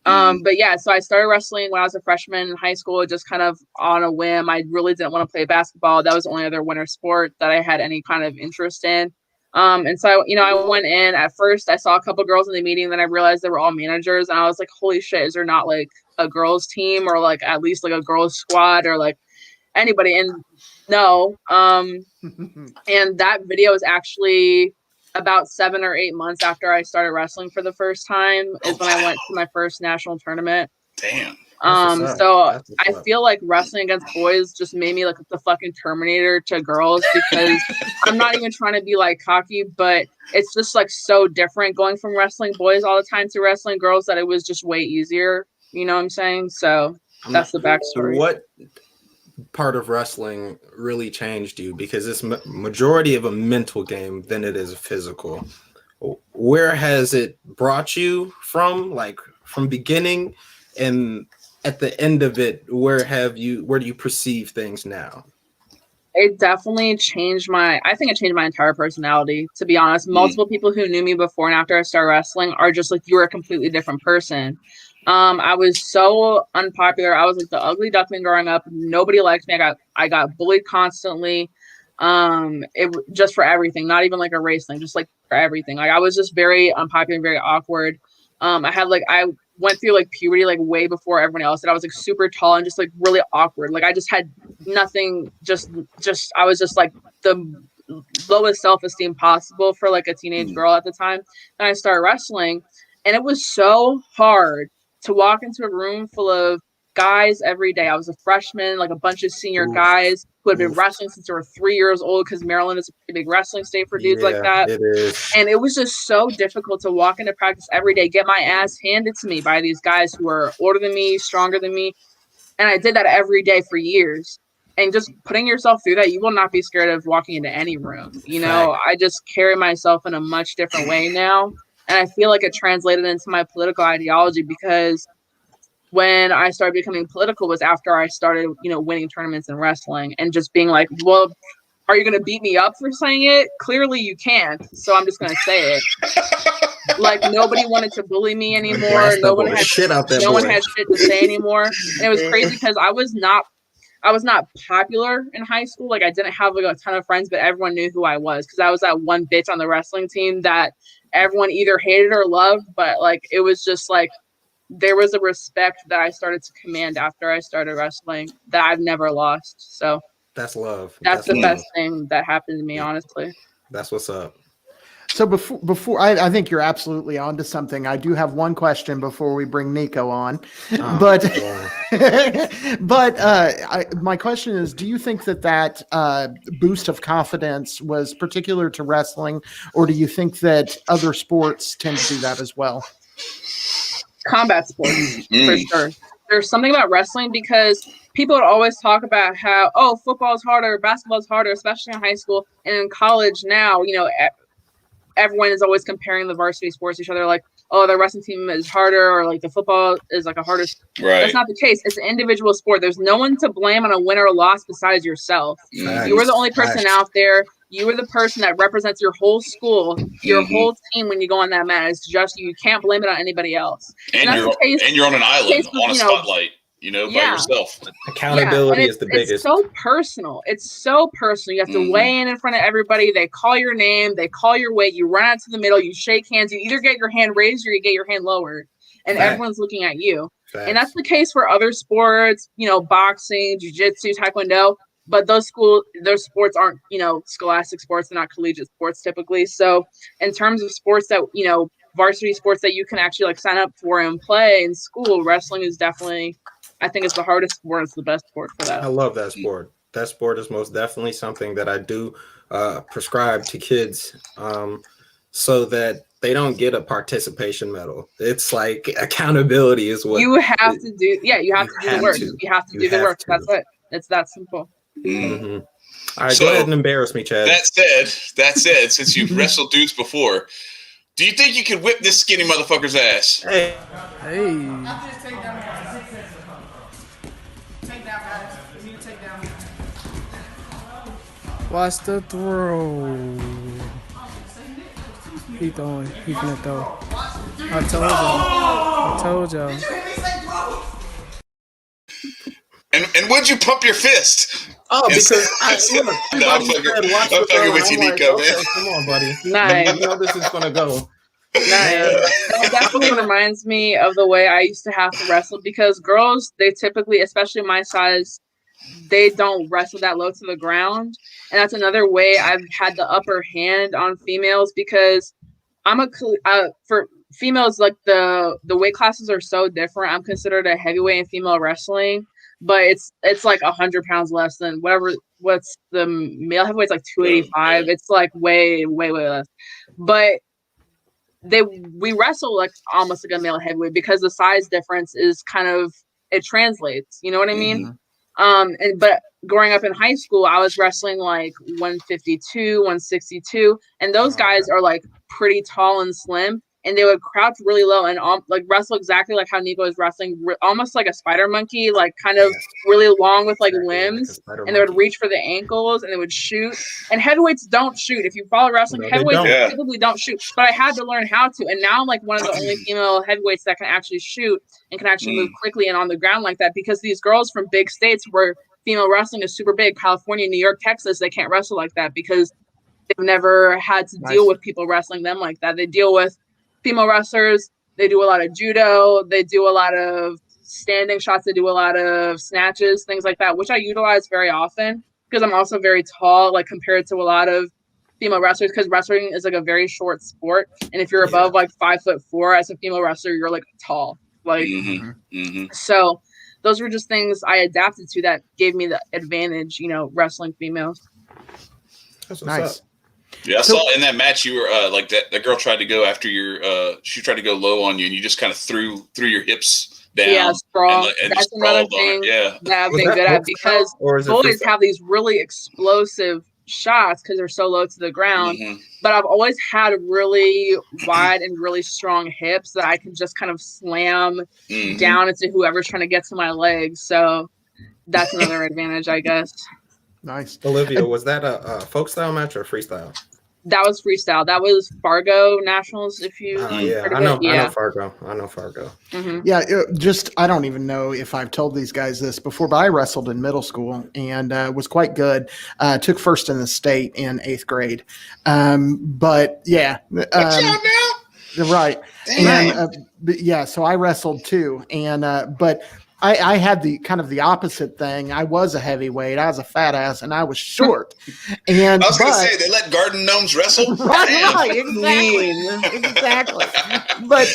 But yeah, so I started wrestling when I was a freshman in high school, just kind of on a whim. I really didn't want to play basketball. That was the only other winter sport that I had any kind of interest in. And so, I went in. At first, I saw a couple girls in the meeting. Then I realized they were all managers. And I was like, holy shit, is there not like a girls team, or like at least like a girls squad, or like anybody? And no. And that video is actually about 7 or 8 months after I started wrestling for the first time is when I went to my first national tournament. Damn. So I feel like wrestling against boys just made me like the fucking Terminator to girls, because I'm not even trying to be like cocky, but it's just like so different going from wrestling boys all the time to wrestling girls that it was just way easier. You know what I'm saying? So that's the backstory. What part of wrestling really changed you? Because it's majority of a mental game than it is a physical. Where has it brought you from, like from beginning, and at the end of it, where do you perceive things now? It definitely changed I think it changed my entire personality, to be honest. Multiple people who knew me before and after I started wrestling are just like, you're a completely different person. I was so unpopular. I was like the ugly duckling growing up. Nobody liked me. I got bullied constantly. Just for everything, not even like a race thing, just like for everything. Like I was just very unpopular and very awkward. I went through like puberty like way before everyone else, and I was like super tall and just like really awkward. Like I just had nothing, just I was just like the lowest self-esteem possible for like a teenage girl at the time. And I started wrestling, and it was so hard to walk into a room full of guys every day. I was a freshman, like a bunch of senior guys who had been wrestling since they were 3 years old, because Maryland is a pretty big wrestling state for dudes like that. It is. And it was just so difficult to walk into practice every day, get my ass handed to me by these guys who were older than me, stronger than me. And I did that every day for years. And just putting yourself through that, you will not be scared of walking into any room. You know, I just carry myself in a much different way now. And I feel like it translated into my political ideology, because when I started becoming political was after I started, winning tournaments in wrestling and just being like, well, are you going to beat me up for saying it? Clearly you can't. So I'm just going to say it. Like nobody wanted to bully me anymore. No one had shit to say anymore. And it was crazy because I was not popular in high school. Like I didn't have like a ton of friends, but everyone knew who I was, because I was that one bitch on the wrestling team that everyone either hated or loved. But like it was just like there was a respect that I started to command after I started wrestling that I've never lost. So that's love. That's the best thing that happened to me, honestly. That's what's up. So before I think you're absolutely onto something. I do have one question before we bring Nico on, but my question is: do you think that boost of confidence was particular to wrestling, or do you think that other sports tend to do that as well? Combat sports, for sure. There's something about wrestling, because people would always talk about how, football's harder, basketball's harder, especially in high school. And in college now, everyone is always comparing the varsity sports to each other, like, the wrestling team is harder, or like the football is like a harder. Right. That's not the case. It's an individual sport. There's no one to blame on a win or a loss besides yourself. Nice. You are the only person out there. You are the person that represents your whole school, your whole team when you go on that mat. It's just you. You can't blame it on anybody else. And you're on an island, on a spotlight. By yourself. Accountability is the biggest. It's so personal. It's so personal. You have to weigh in front of everybody. They call your name. They call your weight. You run out to the middle. You shake hands. You either get your hand raised or you get your hand lowered. And everyone's looking at you. Facts. And that's the case for other sports, boxing, jiu-jitsu, taekwondo. But those sports aren't, scholastic sports. They're not collegiate sports typically. So in terms of sports that, varsity sports that you can actually like sign up for and play in school, wrestling is definitely, I think it's the hardest sport. It's the best sport for that. I love that sport. That sport is most definitely something that I do prescribe to kids so that they don't get a participation medal. It's like accountability is what you have to do. Yeah, you have to do the work. You have to do the work. That's it. It's that simple. Mm-hmm. All right, go ahead and embarrass me, Chad. That said, since you've wrestled dudes before, do you think you could whip this skinny motherfucker's ass? Hey. Watch the throw. He throwing. He finna throw. I told y'all. And would you pump your fist? Oh, because I'm fucking with you, Nico, man. Come on, buddy. Nice. You know this is gonna go. Nice. That definitely reminds me of the way I used to have to wrestle, because girls, they typically, especially my size, they don't wrestle that low to the ground. And that's another way I've had the upper hand on females, because for females, like the weight classes are so different. I'm considered a heavyweight in female wrestling, but it's like 100 pounds less than what's the male heavyweight. It's like 285. It's like way, way, way less. But we wrestle like almost like a male heavyweight, because the size difference is kind of, it translates. You know what I mean? But growing up in high school, I was wrestling like 152, 162, and those guys are like pretty tall and slim, and they would crouch really low and like wrestle exactly like how Nico is wrestling, almost like a spider monkey, like kind of really long with like limbs, and they would reach for the ankles and they would shoot. And heavyweights don't shoot. If you follow wrestling, heavyweights typically don't shoot. But I had to learn how to, and now I'm like one of the only female heavyweights that can actually shoot and can actually move quickly and on the ground like that, because these girls from big states where female wrestling is super big, California, New York, Texas, they can't wrestle like that because they've never had to deal with people wrestling them like that. They deal with female wrestlers. They do a lot of judo. They do a lot of standing shots. They do a lot of snatches, things like that, which I utilize very often because I'm also very tall, like compared to a lot of female wrestlers, because wrestling is like a very short sport. And if you're above like 5'4" as a female wrestler, you're like tall. Like, so those were just things I adapted to that gave me the advantage, you know, wrestling females. That's Nice. Yeah, I saw in that match you were like that girl tried to go after your she tried to go low on you and you just kind of threw your hips down. Yeah, sprawl. And That's another thing that I've been good at, because boys have these really explosive shots because they're so low to the ground. But I've always had really wide and really strong hips that I can just kind of slam down into whoever's trying to get to my legs. So that's another advantage, I guess. Nice. Olivia, was that a folk style match or freestyle? That was freestyle. That was Fargo Nationals. If you heard of I it. know Fargo. Yeah, I don't even know if I've told these guys this before, but I wrestled in middle school and was quite good. Took first in the state in 8th grade. But yeah, right. And so I wrestled too, and but I had the kind of the opposite thing. I was a heavyweight. I was a fat ass, and I was short. And I was going to say, they let garden gnomes wrestle. Right, exactly. But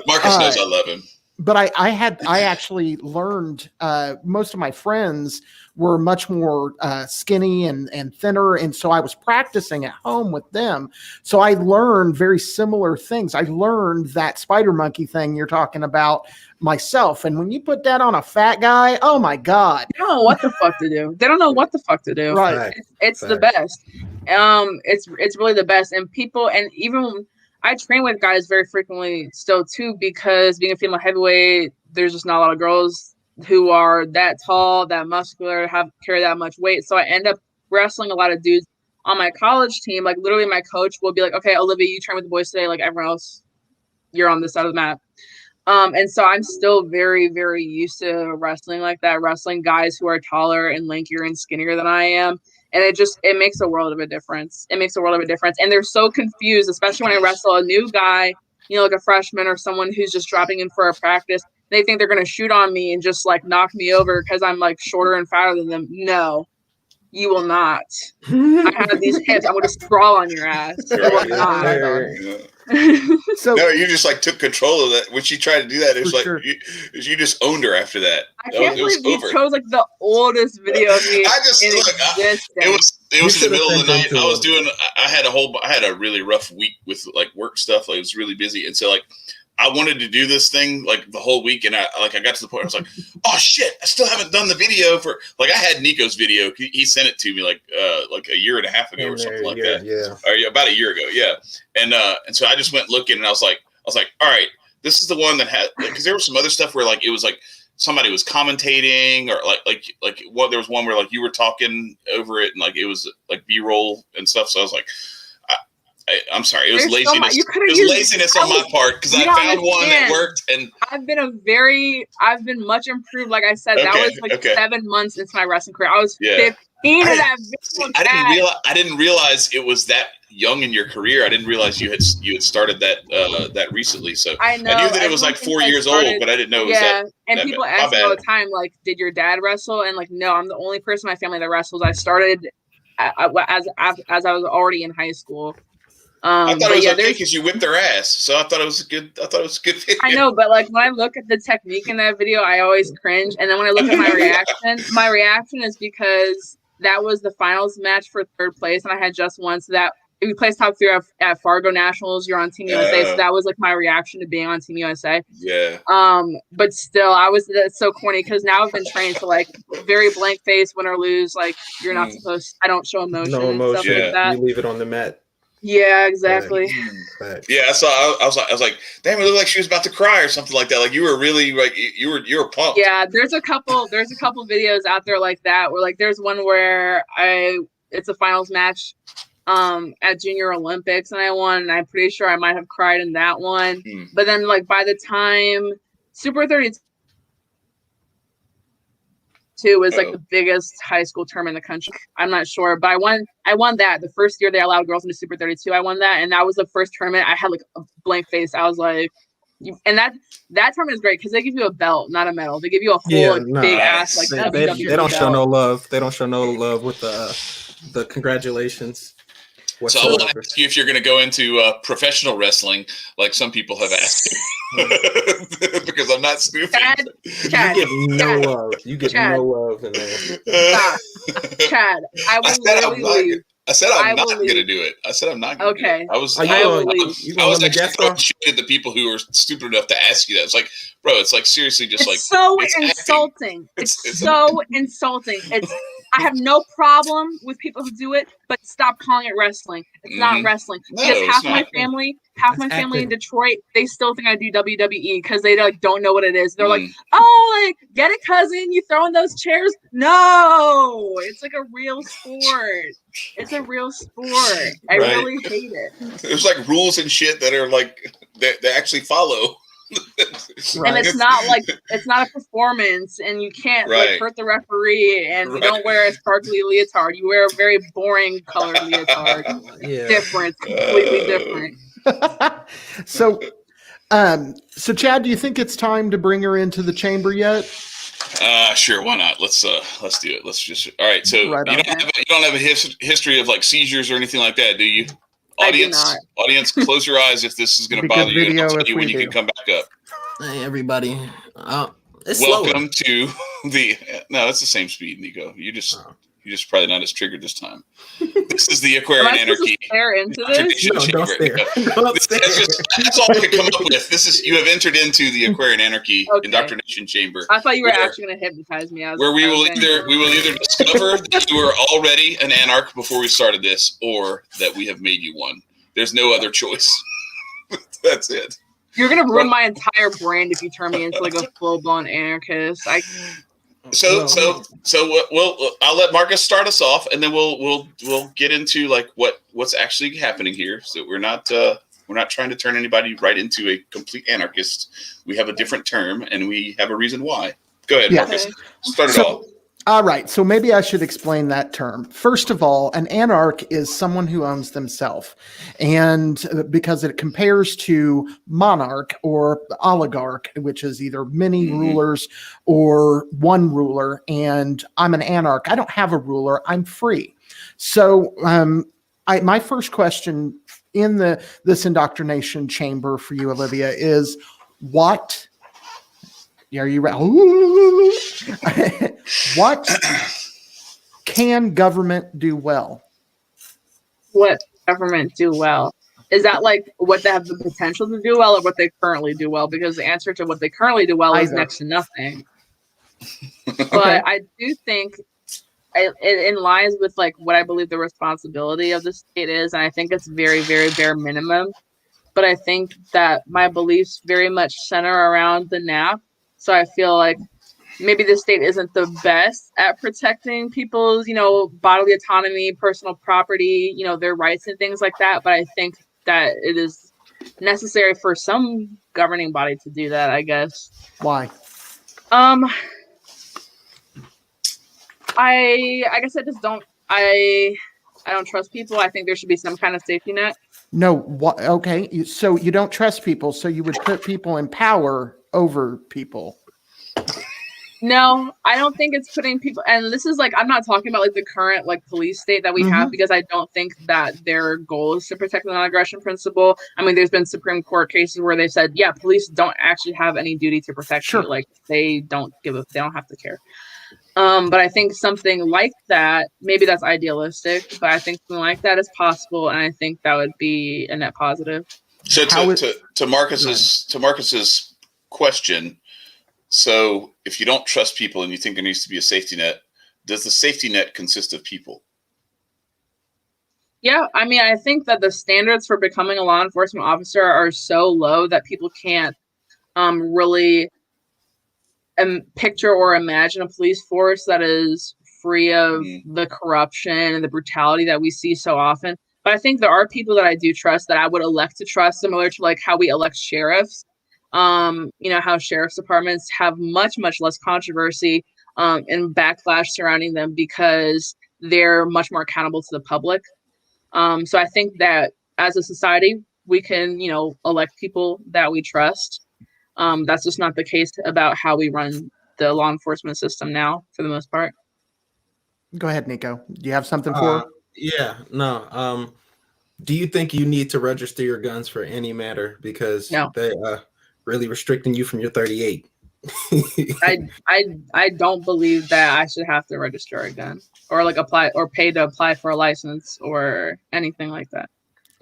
Marcus knows I love him. But I actually learned. Most of my friends were much more skinny and thinner, and so I was practicing at home with them. So I learned very similar things. I learned that spider monkey thing you're talking about myself, and when you put that on a fat guy, oh my god, they don't know what the fuck to do. They don't know what the fuck to do. Right, it's the best. It's really the best, and people, and even I train with guys very frequently still too, because being a female heavyweight, there's just not a lot of girls who are that tall, that muscular, carry that much weight. So I end up wrestling a lot of dudes on my college team. Like literally my coach will be like, okay, Olivia, you train with the boys today. Like everyone else, you're on this side of the mat. And so I'm still very, very used to wrestling like that, wrestling guys who are taller and lankier and skinnier than I am. And it makes a world of a difference. It makes a world of a difference. And they're so confused, especially when I wrestle a new guy, you know, like a freshman or someone who's just dropping in for a practice. They think they're going to shoot on me and just like knock me over because I'm like shorter and fatter than them. No, you will not. I have these hips. I'm going to sprawl on your ass. So no, you just like took control of that. When she tried to do that, it was like you just owned her after that. I can't believe you chose like the oldest video of me. It was in the middle of the night. I had a really rough week with like work stuff. Like, it was really busy, and so like I wanted to do this thing like the whole week, and I got to the point where I was like, oh shit, I still haven't done the video for, like, I had Nico's video. He sent it to me like a year and a half ago or something like that. Yeah. Or about a year ago. Yeah. And so I just went looking, and I was like, all right, this is the one that had, because there was some other stuff where like it was like somebody was commentating, or like what, there was one where like you were talking over it, and like it was like B-roll and stuff. So I was like, I'm sorry. It was laziness. It was laziness on my part, because I found one that worked, and I've been much improved. Like I said, that was like 7 months into my wrestling career. I was 15 in that video. I didn't realize it was that young in your career. I didn't realize you had started that recently. So I knew that it was like 4 years old, but I didn't know it was that. And people ask me all the time, like, did your dad wrestle? And like, no, I'm the only person in my family that wrestles. I started as I was already in high school. I thought it was okay because you whipped their ass, so I thought it was a good video. I know, but like when I look at the technique in that video, I always cringe, and then when I look at my reaction is because that was the finals match for third place, and I had just won, so that if you place top 3 at Fargo Nationals, you're on Team USA. So that was like my reaction to being on Team USA. Yeah. But still, that's so corny because now I've been trained to like very blank face, win or lose. Like you're not supposed. I don't show emotion. No and stuff emotion. like that. You leave it on the mat. Yeah, exactly. Yeah, I was like, damn, it looked like she was about to cry or something like that. Like you were really like you were pumped. Yeah, there's a couple videos out there like that where like there's one where it's a finals match at Junior Olympics and I won, and I'm pretty sure I might have cried in that one. But then like by the time Super 32 was like the biggest high school tournament in the country. I'm not sure, but I won that the first year they allowed girls into Super 32. I won that, and that was the first tournament I had like a blank face. I was like, and that tournament is great because they give you a belt, not a medal. They give you a whole big ass like they don't show belt. no love. They don't show no love with the congratulations. So I want to ask you if you're going to go into professional wrestling, like some people have asked you, because I'm not stupid. Chad, you get no love. You get no love in there. Chad, I will literally leave. I said I'm not going to do it. I said I'm not going to do it. I was actually throwing shit at the people who were stupid enough to ask you that. It's like, bro, it's like seriously just it's so insulting. It's so insulting. I have no problem with people who do it, but stop calling it wrestling. It's not wrestling. Because half my family in Detroit, they still think I do WWE because they like don't know what it is. They're like, oh, like get it, cousin. You throwing those chairs? No, it's like a real sport. It's a real sport. I really hate it. There's like rules and shit that are like they actually follow. And it's not a performance, and you can't like hurt the referee, and you don't wear a sparkly leotard. You wear a very boring colored leotard. Different, completely different. So Chad, do you think it's time to bring her into the chamber yet? Sure, why not? Let's do it. Let's just all right. So you don't have a history of like seizures or anything like that, do you? Audience, close your eyes if this is going to bother you. I'll tell you when you can come back up. Hey, everybody. It's welcome to the. No, it's the same speed, Nico. You're just probably not as triggered this time. This is the Aquarian Anarchy. Don't stare. That's all I could come up with. You have entered into the Aquarian Anarchy Indoctrination Chamber. I thought you were actually going to hypnotise me. Where we will either discover that you were already an anarch before we started this, or that we have made you one. There's no other choice. That's it. You're going to ruin my entire brand if you turn me into like a full-blown anarchist. So I'll let Marcus start us off, and then we'll get into like what's actually happening here. So we're not trying to turn anybody right into a complete anarchist. We have a different term, and we have a reason why. Go ahead, Marcus. Start it off. All right. So maybe I should explain that term. First of all, an anarch is someone who owns themselves. And because it compares to monarch or oligarch, which is either many rulers or one ruler. And I'm an anarch. I don't have a ruler. I'm free. So my first question in this indoctrination chamber for you, Olivia, is what... Are you ready? What can government do well? What government do well? Is that like what they have the potential to do well, or what they currently do well? Because the answer to what they currently do well is next to nothing. But I do think it lies with like what I believe the responsibility of the state is, and I think it's very, very bare minimum. But I think that my beliefs very much center around the NAP. So I feel like maybe the state isn't the best at protecting people's, bodily autonomy, personal property, their rights and things like that. But I think that it is necessary for some governing body to do that, I guess. Why? I guess I don't trust people. I think there should be some kind of safety net. No. Okay. So you don't trust people. So you would put people in power over people. No, I don't think it's putting people, and this is like, I'm not talking about like the current like police state that we have, because I don't think that their goal is to protect the non-aggression principle. I mean, there's been Supreme Court cases where they said, yeah, police don't actually have any duty to protect you. Like they don't have to care. But I think something like that, maybe that's idealistic, but I think something like that is possible, and I think that would be a net positive. So to Marcus's question, so if you don't trust people and you think there needs to be a safety net, does the safety net consist of people? Yeah, I mean, I think that the standards for becoming a law enforcement officer are so low that people can't really picture or imagine a police force that is free of the corruption and the brutality that we see so often. But I think there are people that I do trust that I would elect to trust, similar to like how we elect sheriffs. How sheriff's departments have much less controversy and backlash surrounding them because they're much more accountable to the public. So I think that as a society, we can, elect people that we trust. That's just not the case about how we run the law enforcement system now, for the most part. Go ahead, Nico. Do you have something for? Yeah, no. Do you think you need to register your guns for any matter because they really restricting you from your 38? I don't believe that I should have to register a gun or like apply or pay to apply for a license or anything like that.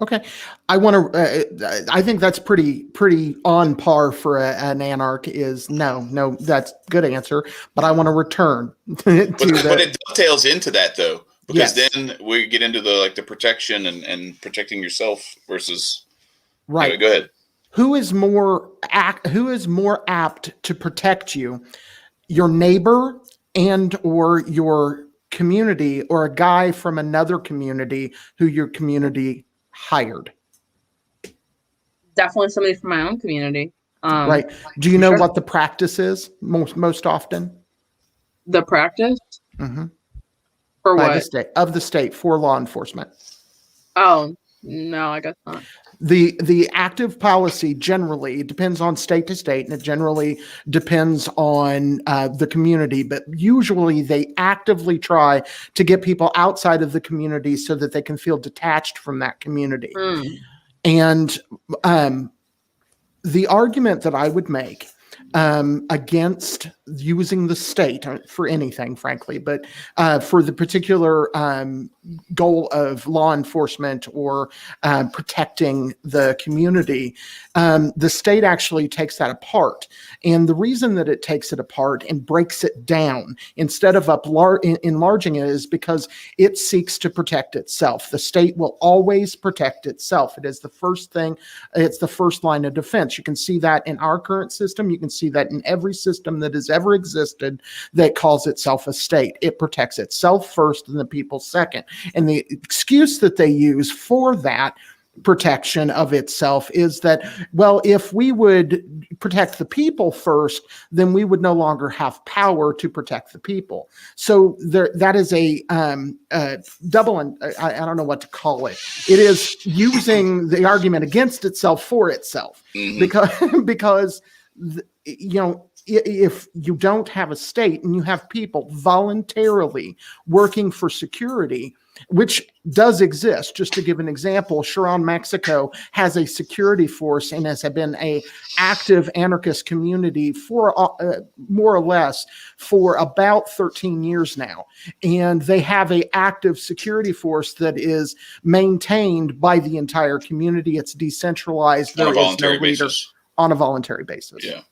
Okay, I think that's pretty on par for an anarch. Is no, that's good answer. But I want to return but it dovetails into that though, because then we get into the protection and protecting yourself versus right. Anyway, go ahead. Who is more apt to protect you, your neighbor and or your community, or a guy from another community who your community hired? Definitely somebody from my own community. Right. Do you know what the practice is most often? The practice? Mm-hmm. For By what? the state for law enforcement. Oh, no, I guess not. The active policy generally depends on state to state, and it generally depends on the community, but usually they actively try to get people outside of the community so that they can feel detached from that community. And the argument that I would make against using the state for anything, frankly, but for the particular goal of law enforcement or protecting the community, the state actually takes that apart. And the reason that it takes it apart and breaks it down instead of enlarging it is because it seeks to protect itself. The state will always protect itself. It is the first thing. It's the first line of defense. You can see that in our current system. You can see that in every system that has ever existed that calls itself a state. It protects itself first and the people second. And the excuse that they use for that protection of itself is that, well, if we would protect the people first, then we would no longer have power to protect the people. So that is a double, and I don't know what to call it. It is using the argument against itself for itself, because if you don't have a state and you have people voluntarily working for security, which does exist. Just to give an example, Sharon, Mexico has a security force and has been an active anarchist community for more or less for about 13 years now. And they have an active security force that is maintained by the entire community. It's decentralized. On a voluntary basis. On a voluntary basis. Yeah.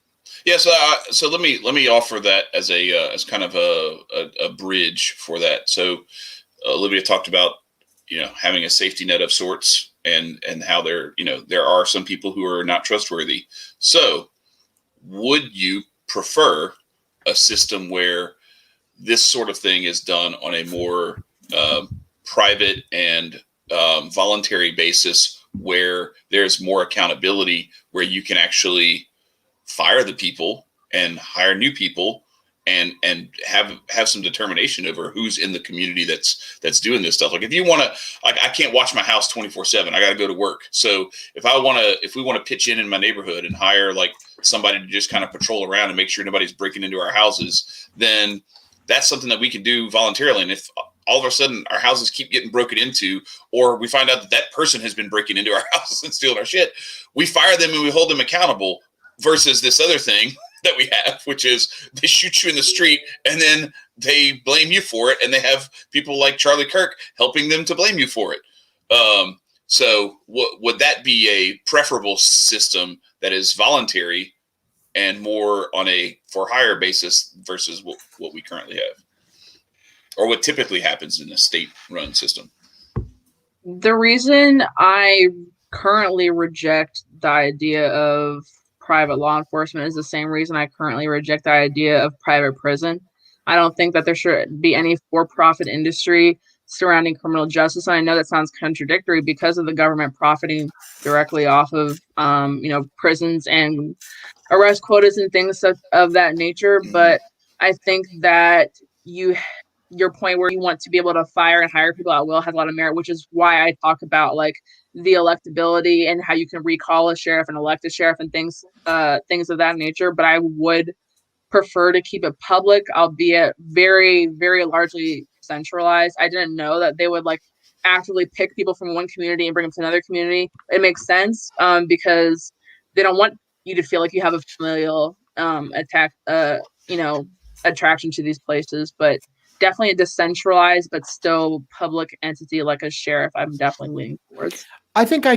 Yeah, so let me offer that as as kind of a bridge for that. So Olivia talked about having a safety net of sorts and how there are some people who are not trustworthy. So would you prefer a system where this sort of thing is done on a more private and voluntary basis, where there's more accountability, where you can actually fire the people and hire new people and have some determination over who's in the community that's doing this stuff? Like, if you want to, like, I can't watch my house 24/7. I got to go to work. So if we want to pitch in my neighborhood and hire like somebody to just kind of patrol around and make sure nobody's breaking into our houses, then that's something that we can do voluntarily. And if all of a sudden our houses keep getting broken into, or we find out that person has been breaking into our houses and stealing our shit, we fire them and we hold them accountable, versus this other thing that we have, which is they shoot you in the street and then they blame you for it, and they have people like Charlie Kirk helping them to blame you for it. So would that be a preferable system that is voluntary and more on a for hire basis versus what we currently have, or what typically happens in a state-run system? The reason I currently reject the idea of private law enforcement is the same reason I currently reject the idea of private prison. I don't think that there should be any for-profit industry surrounding criminal justice. And I know that sounds contradictory because of the government profiting directly off of, prisons and arrest quotas and things of that nature. But I think that your point where you want to be able to fire and hire people at will has a lot of merit, which is why I talk about like the electability and how you can recall a sheriff and elect a sheriff and things of that nature. But I would prefer to keep it public, albeit very, very largely centralized. I didn't know that they would like actively pick people from one community and bring them to another community. It makes sense because they don't want you to feel like you have a familial attraction to these places, but definitely a decentralized but still public entity like a sheriff I'm definitely leaning towards. I think I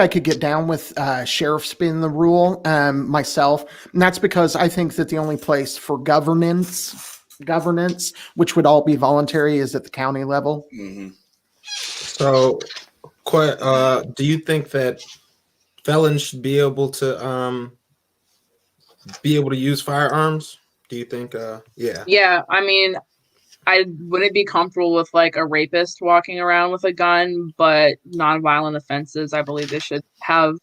could get down with sheriffs being the rule myself, and that's because I think that the only place for governance, which would all be voluntary, is at the county level. Mm-hmm. So, do you think that felons should be able to use firearms? Do you think? Yeah. Yeah, I mean, I wouldn't be comfortable with like a rapist walking around with a gun, but nonviolent offenses, I believe they should have,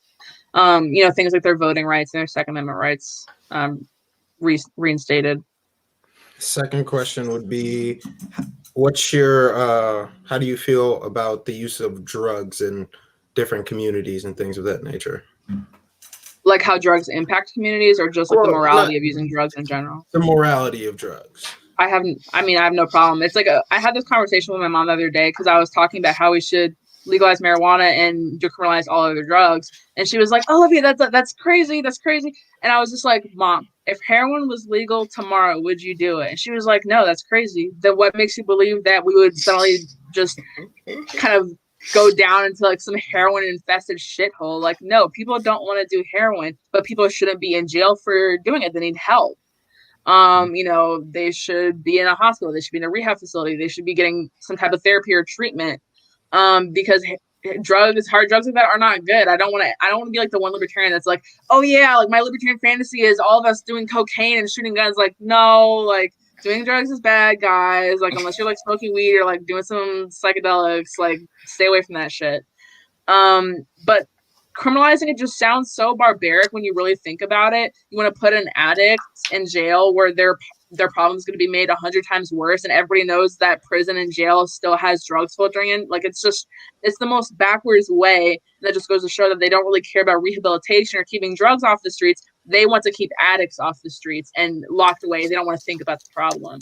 things like their voting rights and their Second Amendment rights reinstated. Second question would be, what's your, how do you feel about the use of drugs in different communities and things of that nature? Like how drugs impact communities, or just like the morality of using drugs in general? The morality of drugs. I have no problem. It's like I had this conversation with my mom the other day because I was talking about how we should legalize marijuana and decriminalize all other drugs. And she was like, Olivia, that's crazy. That's crazy. And I was just like, Mom, if heroin was legal tomorrow, would you do it? And she was like, no, that's crazy. Then what makes you believe that we would suddenly just kind of go down into like some heroin infested shithole? Like, no, people don't want to do heroin, but people shouldn't be in jail for doing it. They need help. They should be in a hospital. They should be in a rehab facility. They should be getting some type of therapy or treatment. Because hard drugs like that are not good. I don't want to be like the one libertarian that's like, oh yeah, like my libertarian fantasy is all of us doing cocaine and shooting guns. Like, no, like doing drugs is bad, guys. Like, unless you're like smoking weed or like doing some psychedelics, like stay away from that shit. But criminalizing it just sounds so barbaric when you really think about it. You want to put an addict in jail where their problem is going to be made 100 times worse, and everybody knows that prison and jail still has drugs filtering in. Like, it's the most backwards way. That just goes to show that they don't really care about rehabilitation or keeping drugs off the streets. They want to keep addicts off the streets and locked away. They don't want to think about the problem.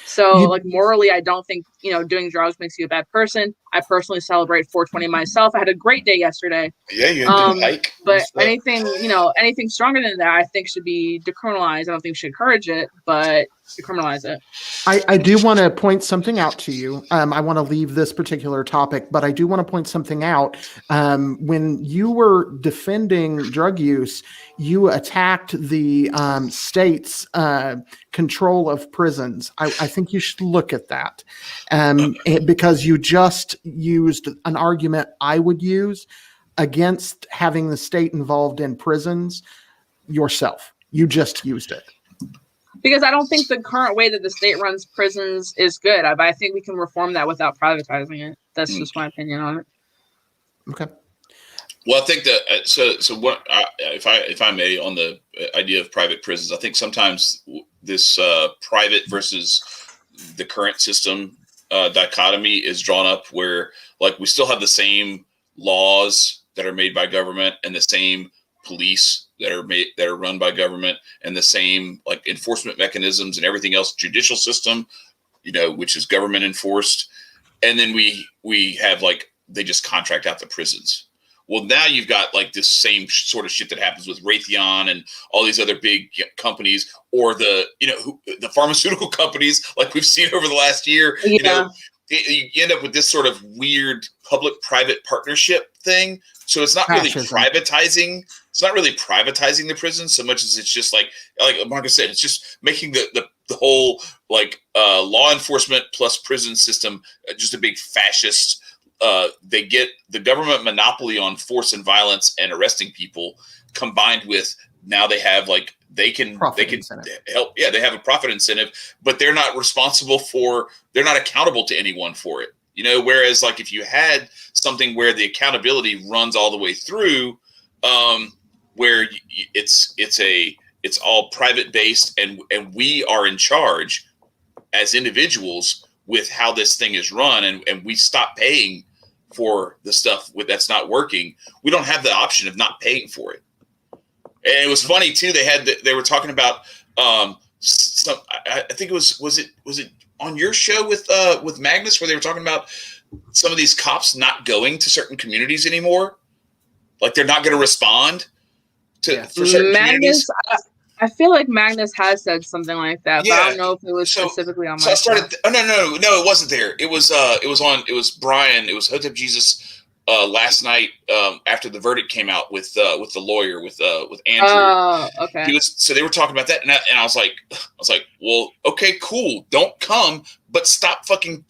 So, morally, I don't think, doing drugs makes you a bad person. I personally celebrate 420 myself. I had a great day yesterday. Yeah, you did a hike. But anything stronger than that, I think should be decriminalized. I don't think we should encourage it, but decriminalize it. I do want to point something out to you. I want to leave this particular topic, but I do want to point something out. When you were defending drug use, you attacked the state's control of prisons. I think you should look at that because you just used an argument I would use against having the state involved in prisons yourself. You just used it. Because I don't think the current way that the state runs prisons is good. I think we can reform that without privatizing it. That's just my opinion on it. Okay. Well, I think that so what if I may, on the idea of private prisons, I think sometimes this private versus the current system dichotomy is drawn up where like we still have the same laws that are made by government and the same police that are run by government and the same like enforcement mechanisms and everything else, judicial system, which is government enforced. And then we have like, they just contract out the prisons. Well, now you've got like this same sort of shit that happens with Raytheon and all these other big companies, or the pharmaceutical companies, like we've seen over the last year. Yeah. You end up with this sort of weird public-private partnership thing. So it's not really privatizing. It's not really privatizing the prison so much as it's just like Marcus said, it's just making the whole law enforcement plus prison system just a big fascist. They get the government monopoly on force and violence and arresting people, combined with now they have they can help. Yeah, they have a profit incentive, but they're not they're not accountable to anyone for it. Whereas if you had something where the accountability runs all the way through, where it's all private based and we are in charge as individuals with how this thing is run, and we stop paying for the stuff that's not working, we don't have the option of not paying for it. And it was funny too. They were talking about I think it was it on your show with Magnus, where they were talking about some of these cops not going to certain communities anymore, like they're not going to respond for certain communities. I feel like Magnus has said something like that, but I don't know if it was specifically on my show. So I started. No, it wasn't there. It was Brian. It was Hotep Jesus last night after the verdict came out with the lawyer with Andrew. Oh, okay. So they were talking about that, and I was like, well, okay, cool. Don't come, but stop fucking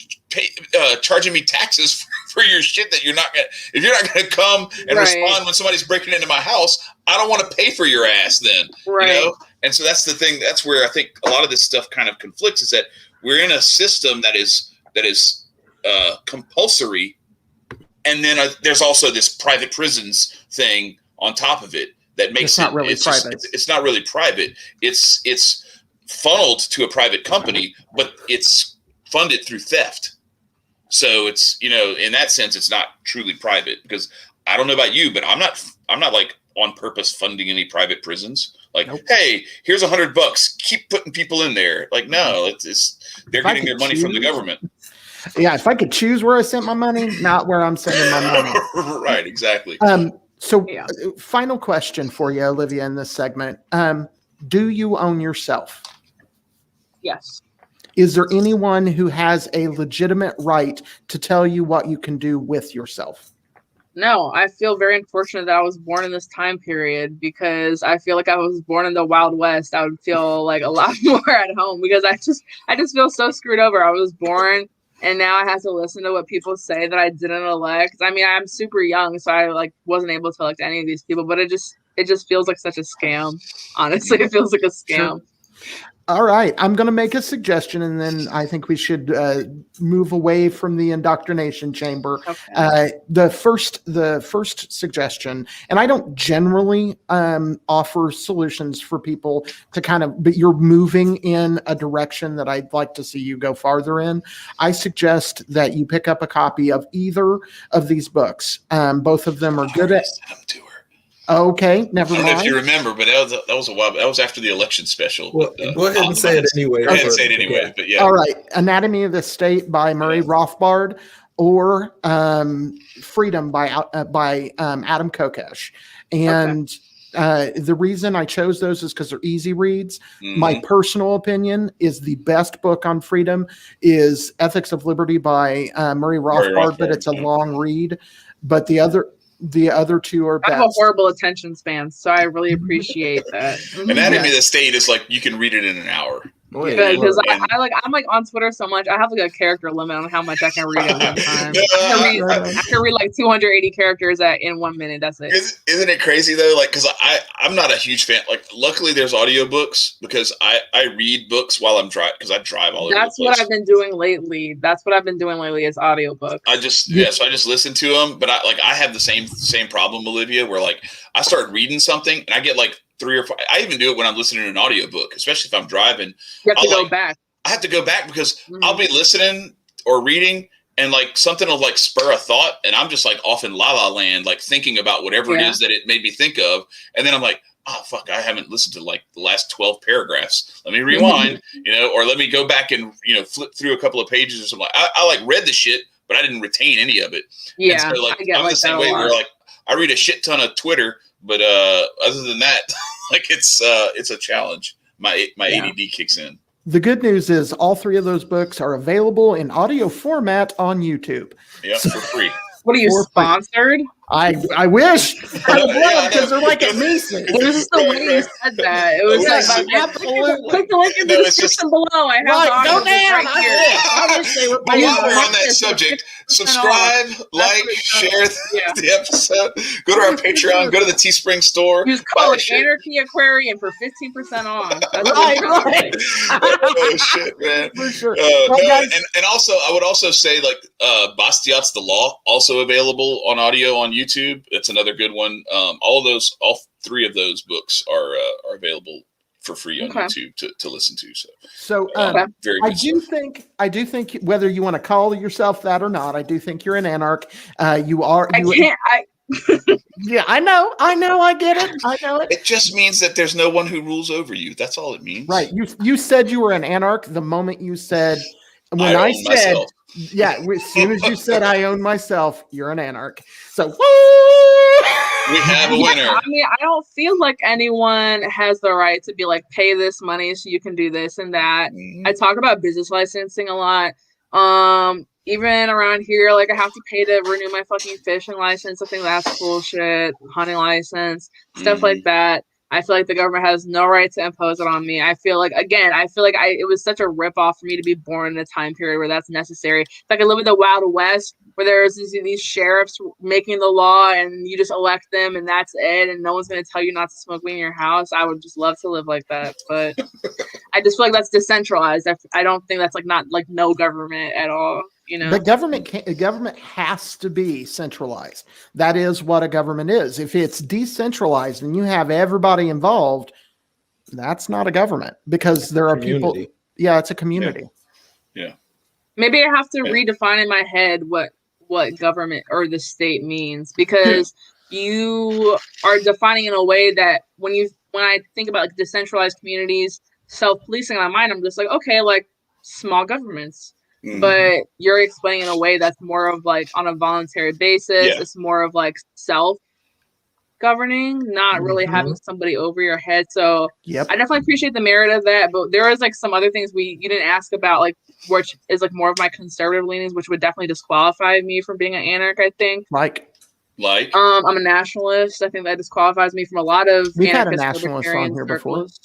charging me taxes for your shit that you're not gonna. If you're not gonna come and respond when somebody's breaking into my house, I don't want to pay for your ass then. Right. And so that's the thing. That's where I think a lot of this stuff kind of conflicts. Is that we're in a system that is compulsory. And then there's also this private prisons thing on top of it that makes it not really private. It's not really private. It's funneled to a private company, but it's funded through theft. So it's in that sense, it's not truly private, because I don't know about you, but I'm not on purpose funding any private prisons. Nope. Hey, here's $100. Keep putting people in there. No, they're getting their money from the government. Yeah, if I could choose where I sent my money, not where I'm sending my money. Right, exactly. Final question for you, Olivia, in this segment. Do you own yourself? Yes. Is there anyone who has a legitimate right to tell you what you can do with yourself? No, I feel very unfortunate that I was born in this time period, because I feel like I was born in the Wild West. I would feel like a lot more at home, because I just feel so screwed over. I was born, and now I have to listen to what people say that I didn't elect. I mean, I'm super young, so I wasn't able to elect any of these people, but it just feels like such a scam. Honestly, it feels like a scam. Sure. All right. I'm going to make a suggestion, and then I think we should move away from the indoctrination chamber. Okay. The first suggestion, and I don't generally offer solutions for people to but you're moving in a direction that I'd like to see you go farther in. I suggest that you pick up a copy of either of these books. Both of them are good at. Okay, never mind. I don't know if you remember, but that was a while. That was after the election special. Well, go ahead and say it anyway. Go ahead and say it anyway. But yeah. All right, Anatomy of the State by Murray Rothbard, or Freedom by Adam Kokesh. And the reason I chose those is because they're easy reads. Mm-hmm. My personal opinion is the best book on freedom is Ethics of Liberty by Murray Rothbard, but it's a long read. But the other two are best. I have a horrible attention span, so I really appreciate that. Anatomy of the State is you can read it in an hour. Because I'm on Twitter so much, I have a character limit on how much I can read at one time. I can read 280 characters in 1 minute. That's it. Isn't it crazy though? Because I'm not a huge fan. Luckily there's audiobooks, because I read books while I'm driving, because I drive all over the place. That's what I've been doing lately. Is audiobooks. I just listen to them, but I have the same problem, Olivia, where I start reading something and I get 3 or 4. I even do it when I'm listening to an audiobook, especially if I'm driving. You have to go back. I have to go back, because I'll be listening or reading, and something will spur a thought, and I'm just off in la la land, thinking about whatever it is that it made me think of, and then I'm oh fuck, I haven't listened to the last 12 paragraphs. Let me rewind, or let me go back and flip through a couple of pages or something. I read the shit, but I didn't retain any of it. Yeah, and so, I'm the same way where I read a shit ton of Twitter, but other than that, like it's a challenge. My ADD kicks in. The good news is all 3 of those books are available in audio format on YouTube. Yeah, for free. What are you, For free. sponsored? I wish I would love, because they're like at Macy's. It was just the way you said that. It was Yes, like, absolutely. click the link in the description below. I have Right, the go audio down. right here. I wish they were. But while we're on that subject, subscribe, like, share the episode. Go to our Patreon. Go to the Teespring store. Use code Anarchy Aquarium for 15% off. That's Right. Oh shit, man! For sure. And also, I would also say like Bastiat's The Law, also available on audio on YouTube. It's another good one. All 3 of those books are available for free on YouTube to listen to. So very good I do think whether you want to call yourself that or not, I do think you're an anarch. You are. Yeah, I know. I get it. I know it. It just means that there's no one who rules over you. That's all it means. Right. You said you were an anarch the moment you said, when I said, myself. Yeah, as soon as you said I own myself, you're an anarch. So we have a winner. I mean, I don't feel like anyone has the right to be like, pay this money so you can do this and that. Mm-hmm. I talk about business licensing a lot. Even around here, like I have to pay to renew my fucking fishing license. I think that's bullshit. Hunting license, stuff like that. I feel like the government has no right to impose it on me. I feel like it was such a ripoff for me to be born in a time period where that's necessary. It's like I live in the Wild West where there's these sheriffs making the law and you just elect them and that's it. And no one's going to tell you not to smoke weed in your house. I would just love to live like that. But I just feel like that's decentralized. I don't think that's like not like no government at all. You know? The government has to be centralized. That is what a government is. If it's decentralized and you have everybody involved, that's not a government, because there are people. Yeah, it's a community. Yeah. Maybe I have to redefine in my head what government or the state means, because you are defining in a way that when I think about like decentralized communities, self-policing in my mind, I'm just like, okay, like small governments. Mm-hmm. But you're explaining in a way that's more of like on a voluntary basis. Yeah. It's more of like self-governing, not really having somebody over your head. So I definitely appreciate the merit of that. But there was like some other things you didn't ask about, like which is like more of my conservative leanings, which would definitely disqualify me from being an anarch, I think. Like I'm a nationalist. I think that disqualifies me from a lot of We've had a nationalist on here circles.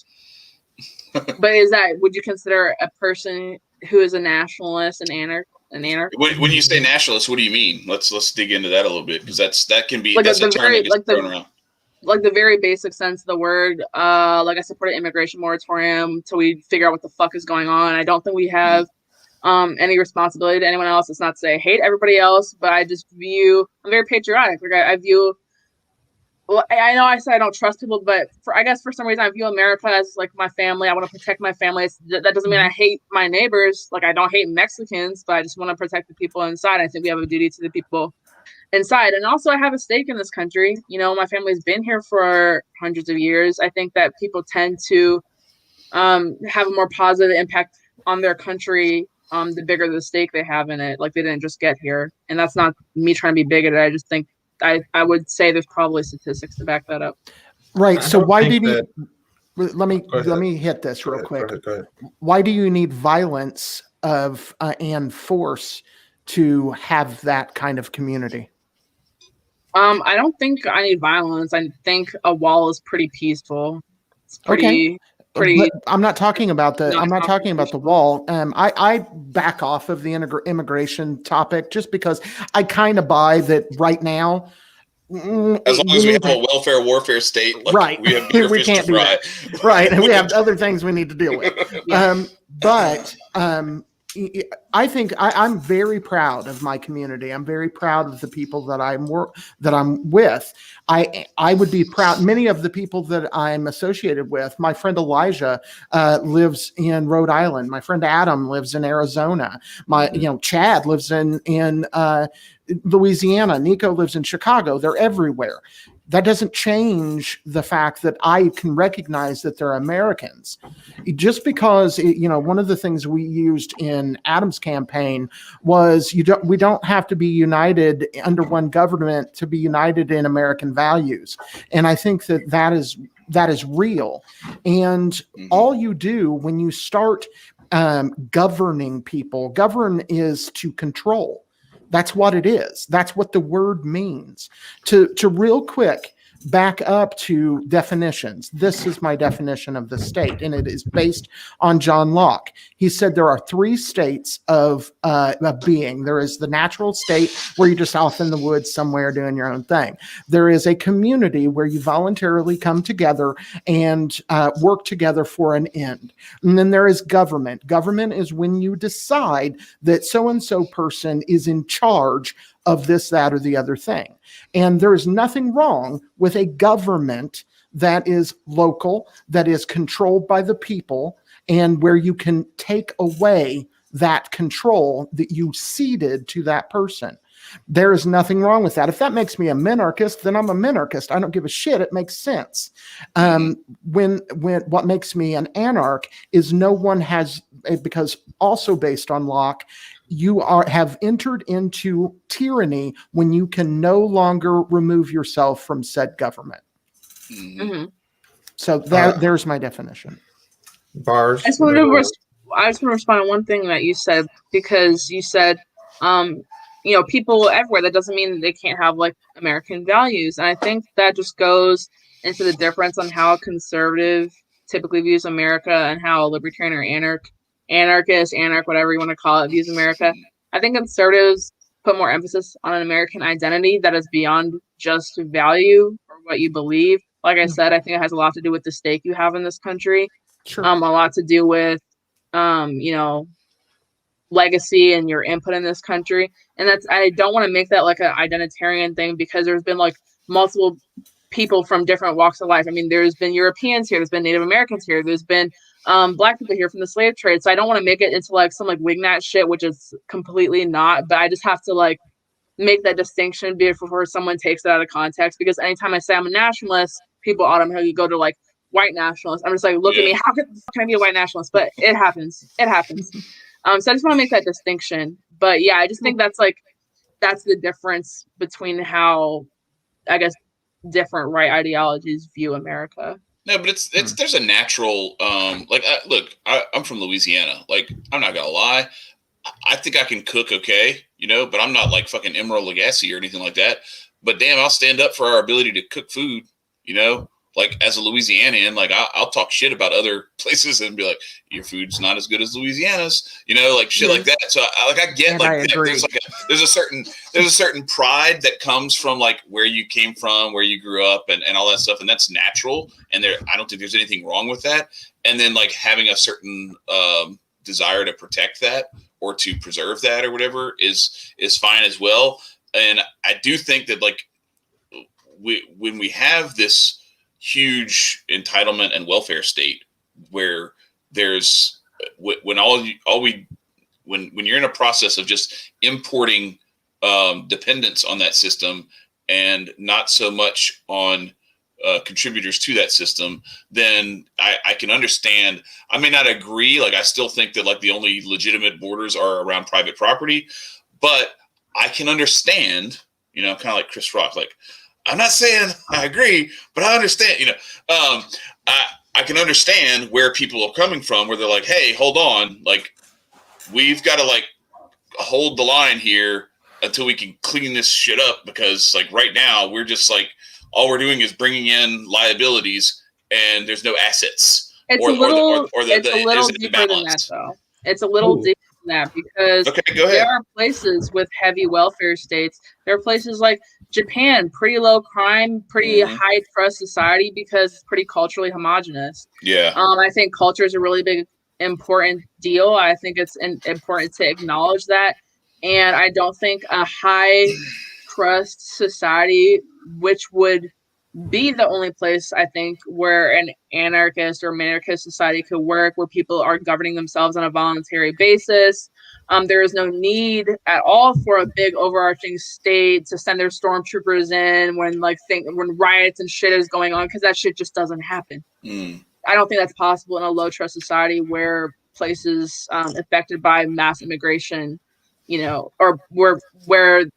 Before. But would you consider a person who is a nationalist an anarch? When you say nationalist, what do you mean? Let's dig into that a little bit, because that can be like that's a term that gets thrown around. Like the very basic sense of the word. Like I support an immigration moratorium till we figure out what the fuck is going on. I don't think we have any responsibility to anyone else. It's not to say I hate everybody else, but I'm very patriotic. Like I view. Well, I know I said I don't trust people, but I guess for some reason I view America as like my family. I want to protect my family. That doesn't mean I hate my neighbors. Like I don't hate Mexicans, but I just want to protect the people inside. I think we have a duty to the people inside. And also I have a stake in this country. You know, my family's been here for hundreds of years. I think that people tend to have a more positive impact on their country the bigger the stake they have in it. Like they didn't just get here. And that's not me trying to be bigoted. I just think I would say there's probably statistics to back that up. Right. So why do you need? Let me hit this real quick. Go ahead. Why do you need violence and force to have that kind of community? I don't think I need violence. I think a wall is pretty peaceful. It's pretty. But I'm not talking about the wall. I back off of the immigration topic just because I kind of buy that right now. As long as we have a welfare warfare state, like right? We have bigger fish to fry. Right, and we have other things we need to deal with. But I think I'm very proud of my community. I'm very proud of the people that I'm with. I would be proud. Many of the people that I'm associated with, my friend Elijah lives in Rhode Island. My friend Adam lives in Arizona. Chad lives in Louisiana. Nico lives in Chicago. They're everywhere. That doesn't change the fact that I can recognize that they're Americans. Just because, one of the things we used in Adam's campaign was we don't have to be united under one government to be united in American values. And I think that is real. And all you do when you start governing people, govern is to control. That's what it is. That's what the word means. To real quick back up to definitions. This is my definition of the state, and it is based on John Locke. He said there are three states of being. There is the natural state, where you're just off in the woods somewhere doing your own thing. There is a community where you voluntarily come together and work together for an end. And then there is government. Government is when you decide that so-and-so person is in charge of this, that, or the other thing. And there is nothing wrong with a government that is local, that is controlled by the people, and where you can take away that control that you ceded to that person. There is nothing wrong with that. If that makes me a minarchist, then I'm a minarchist. I don't give a shit. It makes sense. When what makes me an anarch is no one has, because also based on Locke, you have entered into tyranny when you can no longer remove yourself from said government. Mm-hmm. So there's my definition. Bars. I just want to respond on one thing that you said, because you said, people everywhere. That doesn't mean that they can't have like American values. And I think that just goes into the difference on how a conservative typically views America and how a libertarian or anarchist, whatever you want to call it, views America. I think conservatives put more emphasis on an American identity that is beyond just value or what you believe. Like I said, I think it has a lot to do with the stake you have in this country. Sure. A lot to do with, legacy and your input in this country. And I don't want to make that like an identitarian thing, because there's been like multiple people from different walks of life. I mean, there's been Europeans here, there's been Native Americans here, there's been Black people here from the slave trade. So I don't want to make it into like some like Wignat shit, which is completely not, but I just have to like make that distinction before someone takes it out of context, because anytime I say I'm a nationalist, people automatically go to like white nationalist. I'm just like, look at me, how can I be a white nationalist? But it happens. So I just want to make that distinction. But yeah, I just think that's the difference between how, I guess, different right ideologies view America. No, but there's a natural look, I'm from Louisiana. Like, I'm not gonna lie, I think I can cook okay, but I'm not like fucking Emeril Lagasse or anything like that. But damn, I'll stand up for our ability to cook food, like as a Louisianian. Like I'll talk shit about other places and be like, your food's not as good as Louisiana's, like shit like that. So I get and like I agree. there's a certain pride that comes from like where you came from, where you grew up, and all that stuff, and that's natural. And I don't think there's anything wrong with that. And then like having a certain desire to protect that or to preserve that or whatever is fine as well. And I do think that like when we have this huge entitlement and welfare state where there's when you're in a process of just importing dependence on that system and not so much on contributors to that system, then I can understand. I may not agree. Like I still think that like the only legitimate borders are around private property, but I can understand, kind of like Chris Rock, like, I'm not saying I agree, but I understand, I can understand where people are coming from, where they're like, hey, hold on. Like, we've got to like hold the line here until we can clean this shit up. Because like right now we're just like, all we're doing is bringing in liabilities and there's no assets. It's a little deeper than that though. It's a little deeper than that, because there are places with heavy welfare states. There are places like Japan, pretty low crime, pretty high trust society, because it's pretty culturally homogenous. Yeah. I think culture is a really big, important deal. I think it's important to acknowledge that. And I don't think a high trust society, which would be the only place I think where an anarchist or minarchist society could work, where people are governing themselves on a voluntary basis, There is no need at all for a big overarching state to send their stormtroopers in when when riots and shit is going on, because that shit just doesn't happen. I don't think that's possible in a low trust society where places affected by mass immigration, or where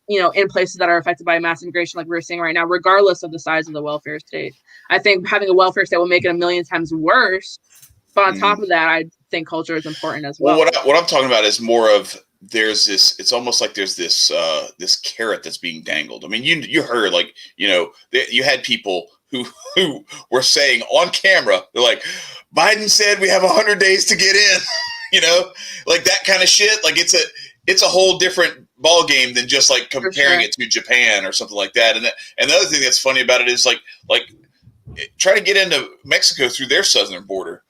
in places that are affected by mass immigration, like we're seeing right now, regardless of the size of the welfare state. I think having a welfare state will make it a million times worse. But on top of that, I think culture is important as well. Well, what I'm talking about is more of it's almost like there's this carrot that's being dangled. I mean, you heard you had people who were saying on camera, they're like, Biden said we have 100 days to get in, like that kind of shit. Like it's a whole different ball game than just like comparing it to Japan or something like that. And the other thing that's funny about it is like try to get into Mexico through their southern border.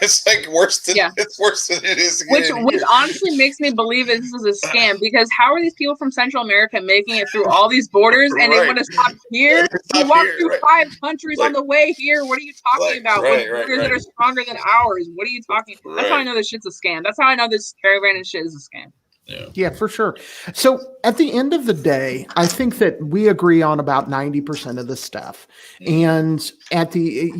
It's like it's worse than it is. Which honestly makes me believe this is a scam, because how are these people from Central America making it through all these borders and they want to stop here? You walk through 5 countries on the way here. What are you talking about? With borders that are stronger than ours. What are you talking about? That's how I know this shit's a scam. That's how I know this caravan and shit is a scam. Yeah, for sure. So at the end of the day, I think that we agree on about 90% of this stuff. And at the,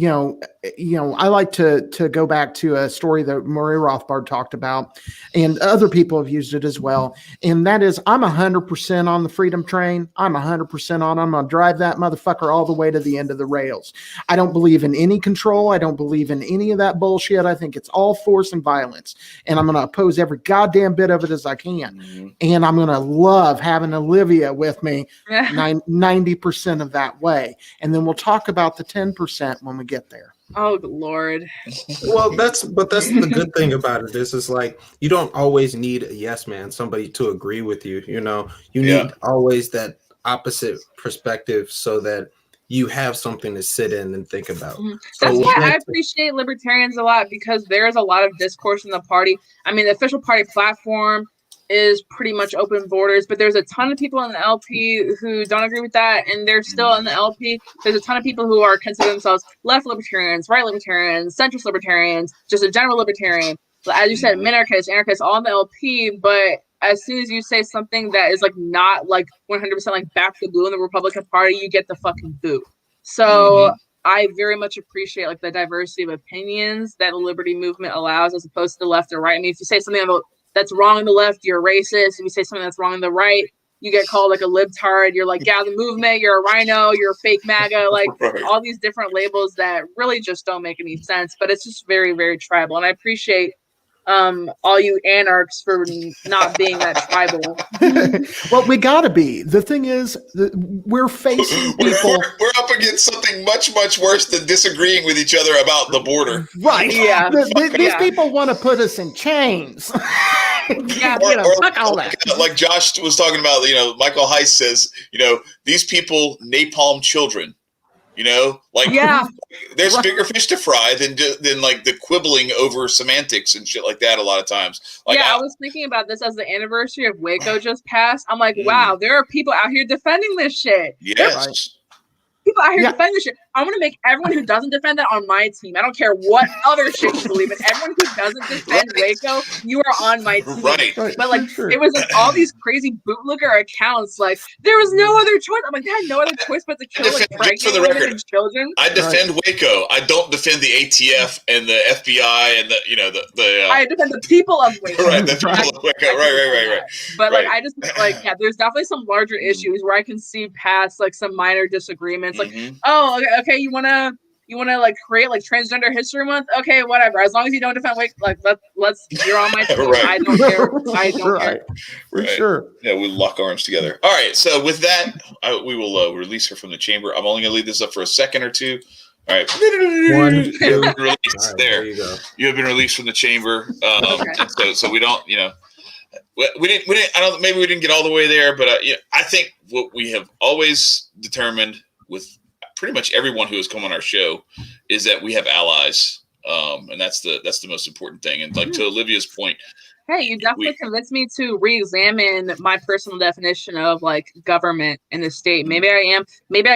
I like to go back to a story that Murray Rothbard talked about, and other people have used it as well. And that is, I'm 100% on the freedom train. I'm 100% on. I'm going to drive that motherfucker all the way to the end of the rails. I don't believe in any control. I don't believe in any of that bullshit. I think it's all force and violence. And I'm going to oppose every goddamn bit of it as I can. And I'm going to love having Olivia with me 90% of that way. And then we'll talk about the 10% when we get there. Oh, Lord. Well, that's the good thing about it is like, you don't always need a yes man, somebody to agree with you. You need always that opposite perspective so that you have something to sit in and think about. That's why I appreciate libertarians a lot, because there's a lot of discourse in the party. I mean, the official party platform is pretty much open borders, but there's a ton of people in the LP who don't agree with that, and they're still in the LP. There's a ton of people who are consider themselves left libertarians, right libertarians, centrist libertarians, just a general libertarian. As you said, minarchists, anarchists, all in the LP, but as soon as you say something that is like not like 100% like back to blue in the Republican Party, you get the fucking boo. So I very much appreciate like the diversity of opinions that the liberty movement allows, as opposed to the left or right. I mean, if you say something about that's wrong on the left, you're racist. If you say something that's wrong on the right, you get called like a libtard. You're like, the movement, you're a rhino, you're a fake MAGA, like all these different labels that really just don't make any sense. But it's just very, very tribal. And I appreciate all you anarchs for not being that tribal. Well, we gotta be. The thing is, we're facing people. We're up against something much, much worse than disagreeing with each other about the border. Right. Yeah. These people want to put us in chains. Fuck all that. Like Josh was talking about, Michael Heiss says, these people napalm children. There's bigger fish to fry than like the quibbling over semantics and shit like that a lot of times. I was thinking about this as the anniversary of Waco just passed. I'm like, wow, there are people out here defending this shit. Yes. People out here defending this shit. I'm going to make everyone who doesn't defend that on my team. I don't care what other shit you believe in. Everyone who doesn't defend Waco, you are on my team. Right. But like, it was like all these crazy bootlicker accounts. Like, there was no other choice. I'm like, they had no other choice but to kill like pregnant women and children. I defend Waco. I don't defend the ATF and the FBI and the I defend the people of Waco. Right, the people of Waco. Right. But like, I just like, there's definitely some larger issues where I can see past like some minor disagreements. Like, okay, you wanna like create like Transgender History Month? Okay, whatever. As long as you don't defend Wake, like let's you're on my team. I don't care. I don't care. For sure. Yeah, we'll lock arms together. All right. So with that, we will release her from the chamber. I'm only gonna leave this up for a second or two. All right. 1, 2. Right, there you go. You have been released from the chamber. And so we don't, we didn't. I don't. Maybe we didn't get all the way there, but I think what we have always determined with pretty much everyone who has come on our show is that we have allies, and that's the most important thing. And like to Olivia's point, hey, you definitely convinced me to re-examine my personal definition of like government in the state. Maybe I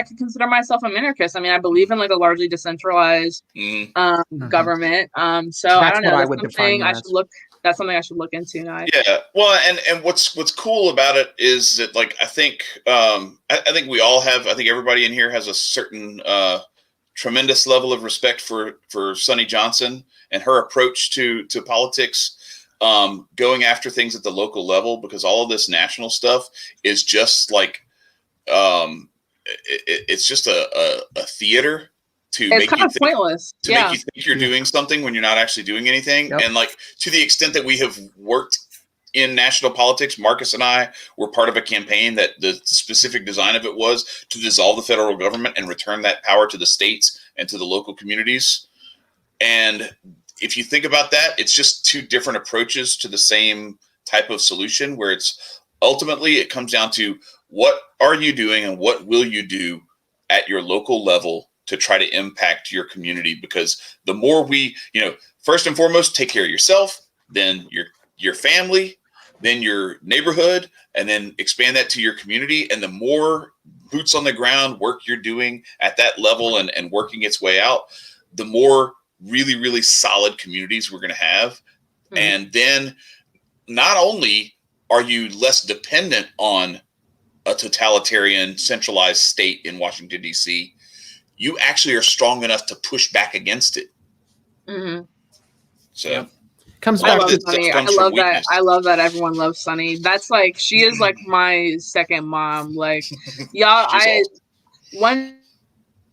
could consider myself a minarchist. I mean, I believe in like a largely decentralized government. So I don't know. That's something I should look that's something I should look into now. Yeah. Well, and what's cool about it is that, like, I think we all have, I think everybody in here has a certain tremendous level of respect for Sonny Johnson and her approach to politics, going after things at the local level, because all of this national stuff is just like, it's just a theater to It's make kind you of pointless. make you think you're doing something when you're not actually doing anything. Yep. And, like, to the extent that we have worked in national politics, Marcus and I were part of a campaign that the specific design of it was to dissolve the federal government and return that power to the states and to the local communities. And if you think about that, it's just two different approaches to the same type of solution, where it's ultimately, it comes down to what are you doing and what will you do at your local level to try to impact your community. Because the more we, first and foremost, take care of yourself, then your family, then your neighborhood, and then expand that to your community. And the more boots on the ground work you're doing at that level and working its way out, the more really, really solid communities we're going to have. Mm-hmm. And then not only are you less dependent on a totalitarian centralized state in Washington, D.C., you actually are strong enough to push back against it. Mm-hmm. So yep. Comes back to Sunny. I love that. I love that everyone loves Sunny. That's like, she is like my second mom. Like, y'all, one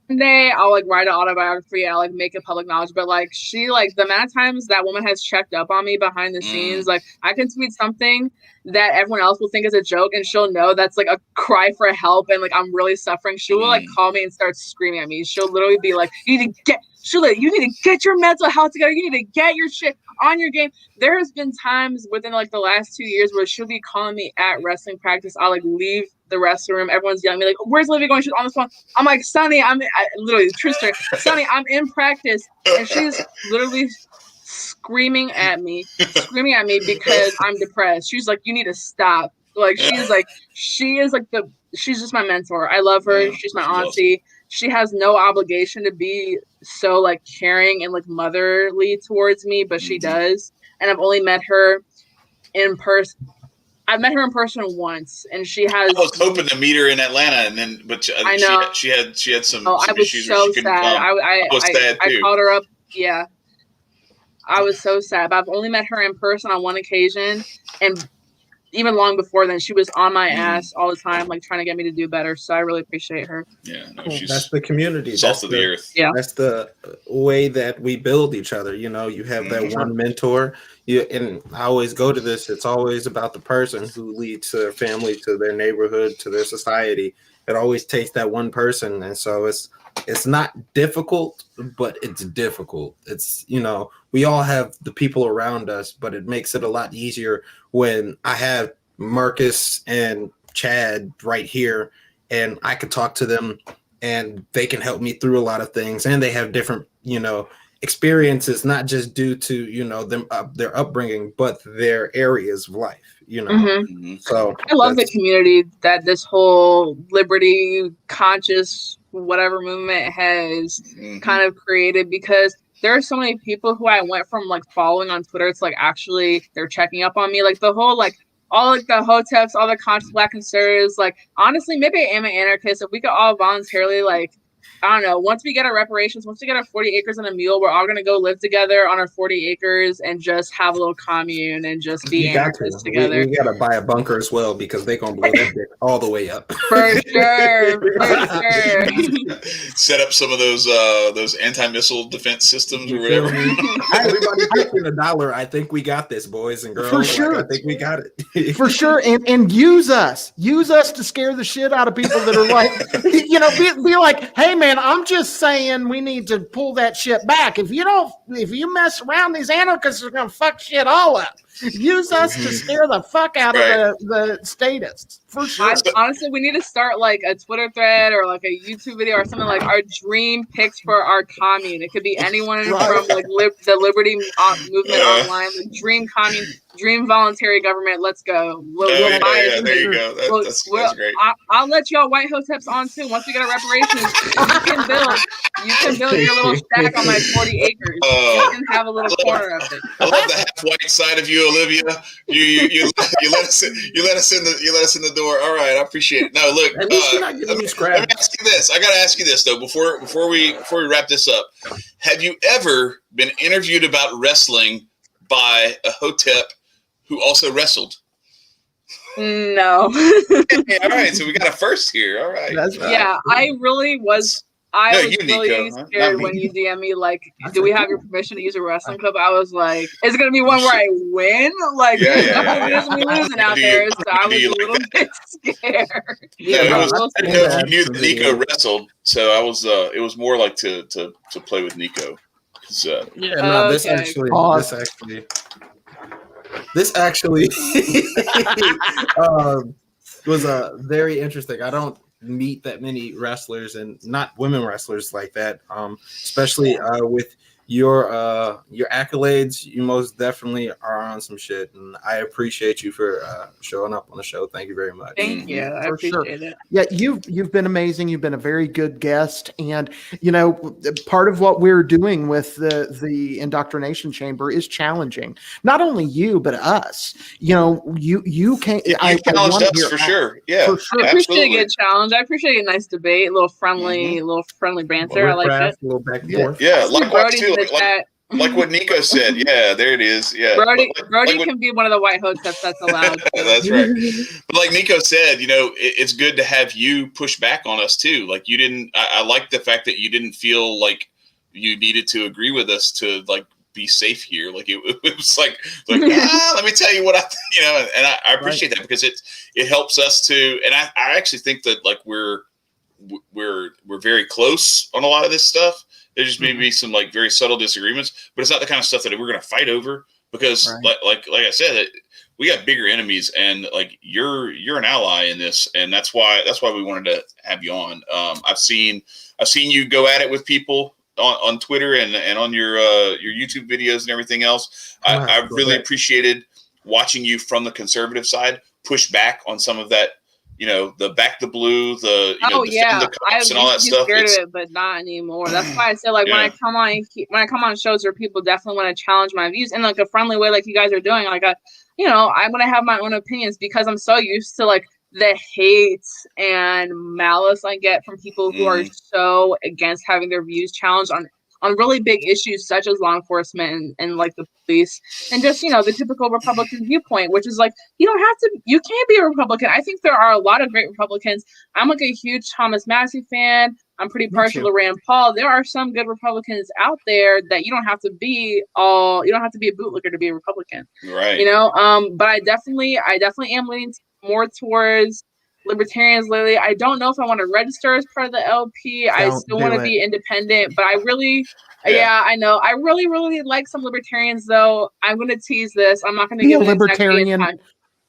day I'll like write an autobiography. I'll like make it public knowledge. But like, she, like, the amount of times that woman has checked up on me behind the scenes, like, I can tweet something that everyone else will think is a joke, and she'll know that's like a cry for help, and like I'm really suffering. She will like call me and start screaming at me. She'll literally be like, you need to get your mental health together. You need to get your shit on your game. There has been times within like the last 2 years where she'll be calling me at wrestling practice. I'll like leave the wrestling room. Everyone's yelling at me like, where's Olivia going? She's on the phone. I'm like, Sunny, literally, true story. Sunny, I'm in practice. And she's literally screaming at me because I'm depressed. She's like, you need to stop. Like, she's just my mentor. I love her. Yeah, she's my auntie. She has no obligation to be so like caring and like motherly towards me, but she does. And I've only met her in person. I've met her in person once, and she has. I was hoping to meet her in Atlanta, but I know she had some. Oh, some I was issues so where she couldn't sad. come. I was sad too. I called her up. Yeah, I was so sad. But I've only met her in person on one occasion, and even long before then, she was on my ass all the time, like trying to get me to do better. So I really appreciate her. Yeah, no, that's the community. Salt of the earth. Yeah, that's the way that we build each other. You have that one mentor. And I always go to this. It's always about the person who leads their family, to their neighborhood, to their society. It always takes that one person, and so it's not difficult, but it's difficult. It's, we all have the people around us, but it makes it a lot easier when I have Marcus and Chad right here, and I could talk to them and they can help me through a lot of things. And they have different, experiences, not just due to, them, their upbringing, but their areas of life, So I love the community that this whole liberty conscious whatever movement has kind of created, because there are so many people who I went from like following on Twitter to like actually they're checking up on me, like the whole like all like the hoteps, all the conscious Black conservatives. Like, honestly, maybe I am an anarchist. If we could all voluntarily, like, I don't know, once we get our reparations, once we get our 40 acres and a mule, we're all going to go live together on our 40 acres and just have a little commune and just be anarchists together. We got to buy a bunker as well, because they're going to blow that dick all the way up. For sure. Set up some of those anti-missile defense systems or whatever. Everybody taking $1. I think we got this, boys and girls. For sure. I think we got it. For sure. And use us to scare the shit out of people that are like, be like, hey man, I'm just saying we need to pull that shit back. If you mess around, these anarchists are going to fuck shit all up. Use us to scare the fuck out of the statists. For sure. Honestly, we need to start like a Twitter thread or like a YouTube video or something, like our dream picks for our commune. It could be anyone from like the Liberty movement online, the dream commune, dream voluntary government. Let's go. We'll buy it. There you go. That's great. I'll let y'all white hoteps on too. Once we get our reparations, You can build your little shack on my 40 acres. You can have a little corner of it. I love the half white side of you, Olivia. You let us in the door. All right, I appreciate it. No, look. At least you're not giving me Let scrap. me ask you this. I got to ask you this though before we wrap this up. Have you ever been interviewed about wrestling by a hotep who also wrestled? No. Hey, all right, so we got a first here. All right. That's right. Yeah, I really was. I No, was you, really Nico, huh? scared Not me. when you DM me like, That's "Do we okay. have your permission to use a wrestling club?" I was like, "Is it gonna be one where I win? Like, Yeah, there's yeah, no yeah, winners and me losing out Do you- there." So I do was you a like little bit scared. No, Yeah, it no, was, I've I seen didn't know if that you knew some that Nico videos. wrestled, so I was. It was more like to play with Nico. 'Cause, Yeah, no, this Okay. actually was very interesting. I don't meet that many wrestlers and not women wrestlers like that. Especially with your accolades, you most definitely are on some shit, and I appreciate you for showing up on the show. Thank you very much. Thank you. I For sure. appreciate it. Yeah, you've been amazing. You've been a very good guest, and part of what we're doing with the indoctrination chamber is challenging not only you but us. You can't. you I challenged wanna us hear for out. sure. Yeah, For sure. I appreciate absolutely. a good challenge. I appreciate a nice debate, a little friendly banter. I like it. A little back and Yeah. forth. Yeah, See likewise Brody's too. in the chat. Like what Nico said. Yeah, there it is. Yeah, Brody what- can be one of the white hoteps that's allowed. That's right. But like Nico said, it's good to have you push back on us too. Like you didn't. I like the fact that you didn't feel like you needed to agree with us to like be safe here. Like it was like let me tell you what and I appreciate that because it helps us to. And I actually think that like we're very close on a lot of this stuff. There just may be some like very subtle disagreements, but it's not the kind of stuff that we're going to fight over because like I said, we got bigger enemies, and like you're an ally in this, and that's why we wanted to have you on. I've seen you go at it with people on Twitter and on your YouTube videos and everything else. I really appreciated watching you from the conservative side push back on some of that. The back the blue, the defend the cops and all that stuff. Scared of it, but not anymore. That's why I said like when I come on shows where people definitely want to challenge my views in like a friendly way, like you guys are doing. Like I'm gonna have my own opinions because I'm so used to like the hate and malice I get from people who are so against having their views challenged on really big issues such as law enforcement and like the police and just, the typical Republican viewpoint, which is like, you can't be a Republican. I think there are a lot of great Republicans. I'm like a huge Thomas Massey fan. I'm pretty partial to Rand Paul. There are some good Republicans out there that you don't have to be a bootlicker to be a Republican. Right. But I definitely am leaning more towards libertarians lately. I don't know if I want to register as part of the LP. I still want to be independent, but I really, I know. I really, really like some libertarians, though. I'm going to tease this. I'm not going to give a libertarian.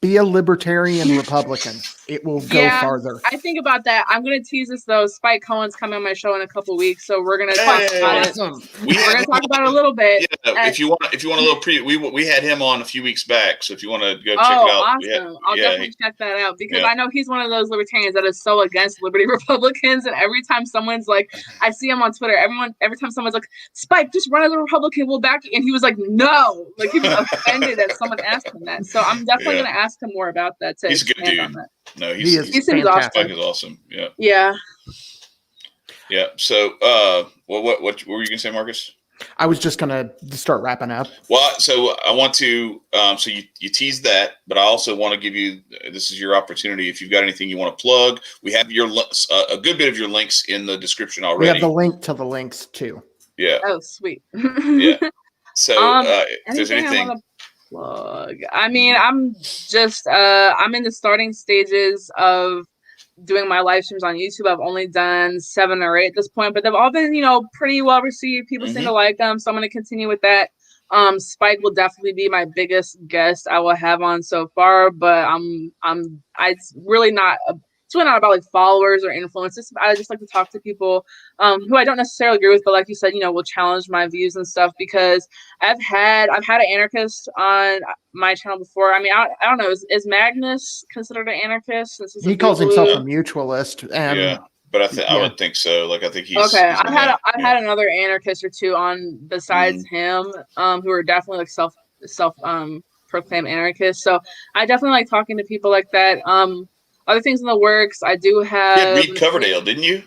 Be a libertarian Republican. It will go farther. I think about that. I'm going to tease this, though. Spike Cohen's coming on my show in a couple weeks, so we're going to talk about it. We're going to talk about it a little bit. Yeah, if you want a little we had him on a few weeks back, so if you want to go check it out. Awesome. I'll definitely check that out because I know he's one of those libertarians that is so against liberty Republicans, and every time someone's like, I see him on Twitter, every time someone's like, Spike, just run as a Republican, we'll back you, and he was like, no. Like, he was offended that someone asked him that. So I'm definitely going to ask him more about that too. He's a good dude. No, he seems awesome. Spike is awesome. Yeah. Yeah. Yeah. So, what were you gonna say, Marcus? I was just gonna start wrapping up. Well, so I want to. So you teased that, but I also want to give you. This is your opportunity. If you've got anything you want to plug, we have a good bit of your links in the description already. We have the link to the links too. Yeah. Oh, sweet. Yeah. So if there's anything. Plug. I mean, I'm just I'm in the starting stages of doing my live streams on YouTube. I've only done 7 or 8 at this point, but they've all been, pretty well received. People seem to like them, so I'm going to continue with that. Spike will definitely be my biggest guest I will have on so far, but it's really not about like followers or influencers. I just like to talk to people who I don't necessarily agree with, but like you said, will challenge my views and stuff because I've had an anarchist on my channel before. I mean, I don't know. Is Magnus considered an anarchist? He calls himself a mutualist, and but I would think so. Like I think he's okay. he's I've had another anarchist or two on besides him, who are definitely like self proclaimed anarchists. So I definitely like talking to people like that. Other things in the works. I do have. You had Reed Coverdale, didn't you?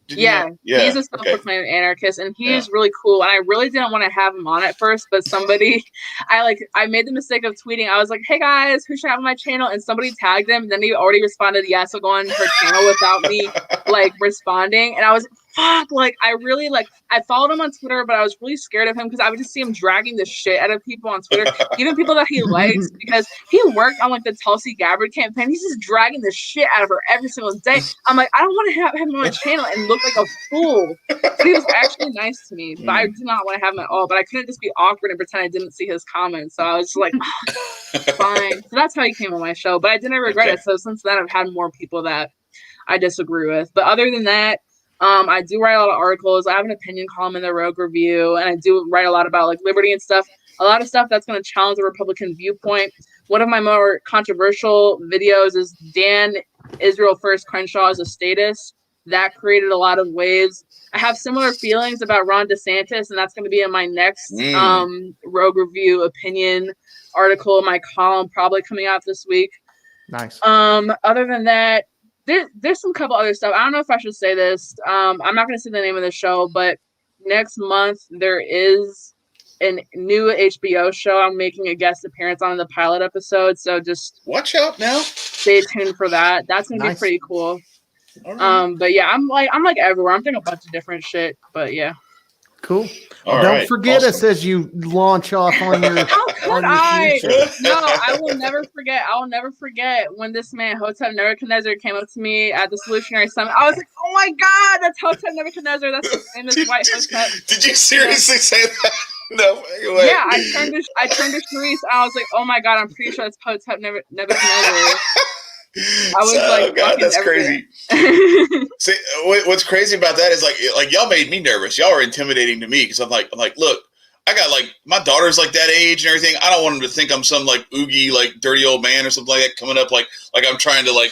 Yeah, he's a self-proclaimed anarchist, and he's really cool. And I really didn't want to have him on at first, but somebody, I made the mistake of tweeting. I was like, "Hey guys, who should I have on my channel?" And somebody tagged him, and then he already responded, "Yes, I'll go on her channel," without me like responding. And I was fuck, like I really I followed him on Twitter, but I was really scared of him because I would just see him dragging the shit out of people on Twitter, even people that he likes, because he worked on like the Tulsi Gabbard campaign. He's just dragging the shit out of her every single day. I'm like, I don't want to have him on my channel and look like a fool. But he was actually nice to me, but I did not want to have him at all. But I couldn't just be awkward and pretend I didn't see his comments. So I was just like, fine. So that's how he came on my show. But I didn't regret it. So since then, I've had more people that I disagree with. But other than that, I do write a lot of articles. I have an opinion column in the Rogue Review, and I do write a lot about like liberty and stuff. A lot of stuff that's going to challenge the Republican viewpoint. One of my more controversial videos is Dan Israel First Crenshaw as a statist. That created a lot of waves. I have similar feelings about Ron DeSantis, and that's going to be in my next Rogue Review opinion article, my column probably coming out this week. Nice. Other than that, there's some couple other stuff. I don't know if I should say this. I'm not going to say the name of the show, but next month there is a new HBO show I'm making a guest appearance on in the pilot episode. So just watch out now. Stay tuned for that. That's going to be pretty cool. Right. But yeah, I'm like everywhere. I'm doing a bunch of different shit. But yeah. Cool. Don't forget us as you launch off on your. How could I? No, I will never forget. I will never forget when this man Hotep Nebuchadnezzar came up to me at the Solutionary Summit. I was like, "Oh my God, that's Hotep Nebuchadnezzar. That's the famous white Hotep." Did you seriously say that? No way. Yeah, I turned to Sharice. I was like, "Oh my God, I'm pretty sure it's Hotep Nebuchadnezzar." I was like, God, that's crazy. See, what's crazy about that is like y'all made me nervous. Y'all are intimidating to me because I'm like, look, I got like my daughter's like that age and everything. I don't want them to think I'm some like oogie, like dirty old man or something like that coming up like I'm trying to like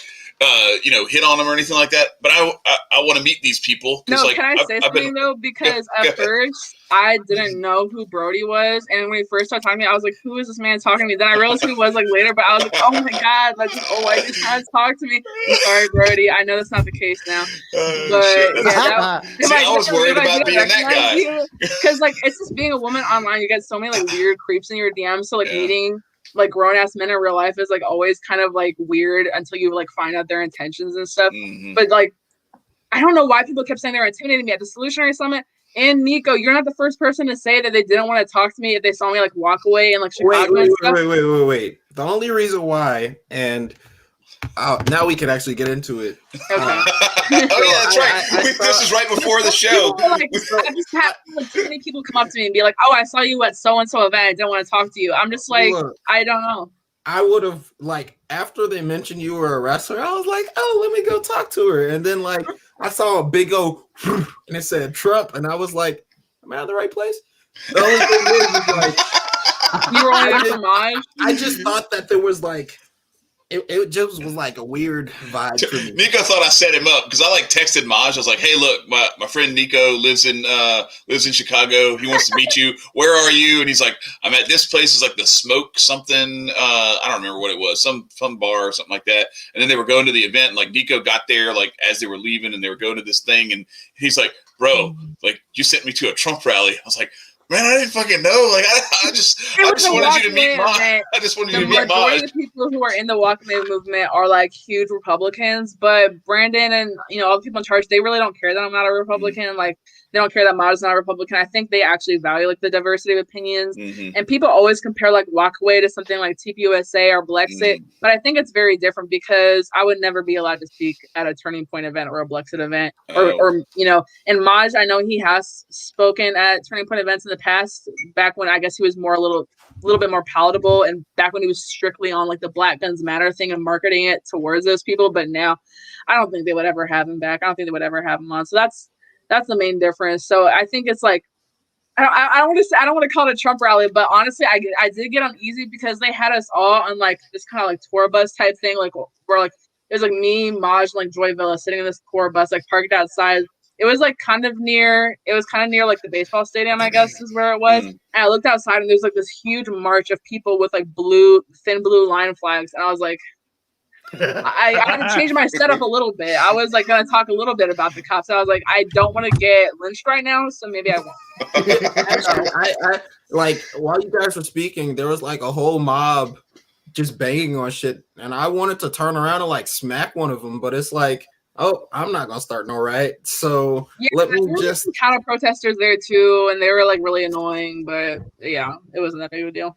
hit on them or anything like that. But I want to meet these people. No, like, can I say something though? Because at first I didn't know who Brody was, and when he first started talking to me, I was like, "Who is this man talking to me?" Then I realized who he was like later, but I was like, "Oh my God, like this old white dude trying to talk to me." I'm sorry, Brody. I know that's not the case now, but yeah, I was worried about being that guy because like it's just being a woman online. You get so many like weird creeps in your DMs. So like meeting like grown ass men in real life is like always kind of like weird until you like find out their intentions and stuff. But like, I don't know why people kept saying they were intimidating me at the Solutionary Summit. And Nico, you're not the first person to say that they didn't want to talk to me if they saw me like walk away and like Chicago and stuff. Wait. The only reason why, and now we can actually get into it. Okay. Oh yeah, that's right. This is right before the show. I just had like too many people come up to me and be like, "Oh, I saw you at so and so event. I didn't want to talk to you." I'm just like, look, I don't know. I would have like after they mentioned you were a wrestler, I was like, "Oh, let me go talk to her." And then like I saw a big old and it said Trump, and I was like, "Am I in the right place?" The only thing is like you were only there for Maj. I just thought that there was like. It just was like a weird vibe for me. Nico thought I set him up because I like texted Maj. I was like, "Hey, look, my friend Nico lives in Chicago. He wants to meet you. Where are you?" And he's like, "I'm at this place. It's like the Smoke something. I don't remember what it was. Some bar or something like that." And then they were going to the event. And, like Nico got there like as they were leaving, and they were going to this thing. And he's like, "Bro, like you sent me to a Trump rally." I was like, "Man, I didn't fucking know. Like, I just wanted you to meet Maj. I just wanted you to meet Maj." The majority of the people who are in the Walk Away movement are like huge Republicans, but Brandon and all the people in charge, they really don't care that I'm not a Republican. Like, they don't care that Maj is not a Republican. I think they actually value like the diversity of opinions. And people always compare like Walk Away to something like TPUSA or Blexit, but I think it's very different because I would never be allowed to speak at a Turning Point event or a Blexit event, or And Maj, I know he has spoken at Turning Point events in the past, back when I guess he was more a little bit more palatable, and back when he was strictly on like the Black Guns Matter thing and marketing it towards those people. But now I don't think they would ever have him back. I don't think they would ever have him on. So that's the main difference. So I think it's like I don't want to call it a Trump rally, but honestly, I did get uneasy because they had us all on like this kind of like tour bus type thing, like where like It was like me, Maj, and like Joy Villa sitting in this tour bus, like parked outside. It was like kind of near like the baseball stadium, I guess is where it was. And I looked outside and there's like this huge march of people with like thin blue line flags. And I was like, I had to change my setup a little bit. I was like going to talk a little bit about the cops. I was like, I don't want to get lynched right now, so maybe I won't. Actually, I like while you guys were speaking, there was like a whole mob just banging on shit, and I wanted to turn around and like smack one of them, but it's like, oh, I'm not gonna start no riot. So let me just counter protesters there too, and they were like really annoying, but yeah, it wasn't that big of a deal.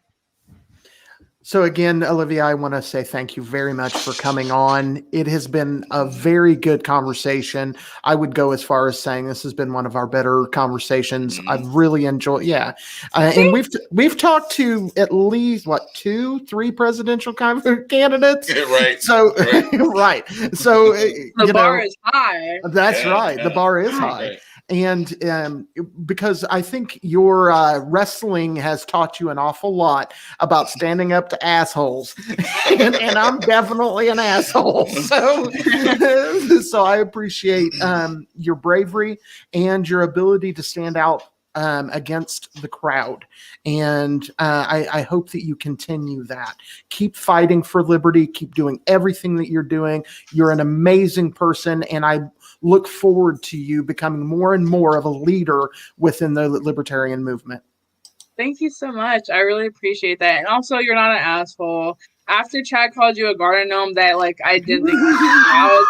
So again, Olivia, I want to say thank you very much for coming on. It has been a very good conversation. I would go as far as saying this has been one of our better conversations. I've really enjoyed, and we've talked to at least 2-3 presidential candidates. Right. So right. So the bar is high. That's right. The bar is high. Right. And because I think your wrestling has taught you an awful lot about standing up to assholes, and I'm definitely an asshole. So I appreciate your bravery and your ability to stand out against the crowd. And I hope that you continue that. Keep fighting for liberty. Keep doing everything that you're doing. You're an amazing person, and I look forward to you becoming more and more of a leader within the libertarian movement. Thank you so much. I really appreciate that. And also, you're not an asshole. After Chad called you a garden gnome, that like I didn't think I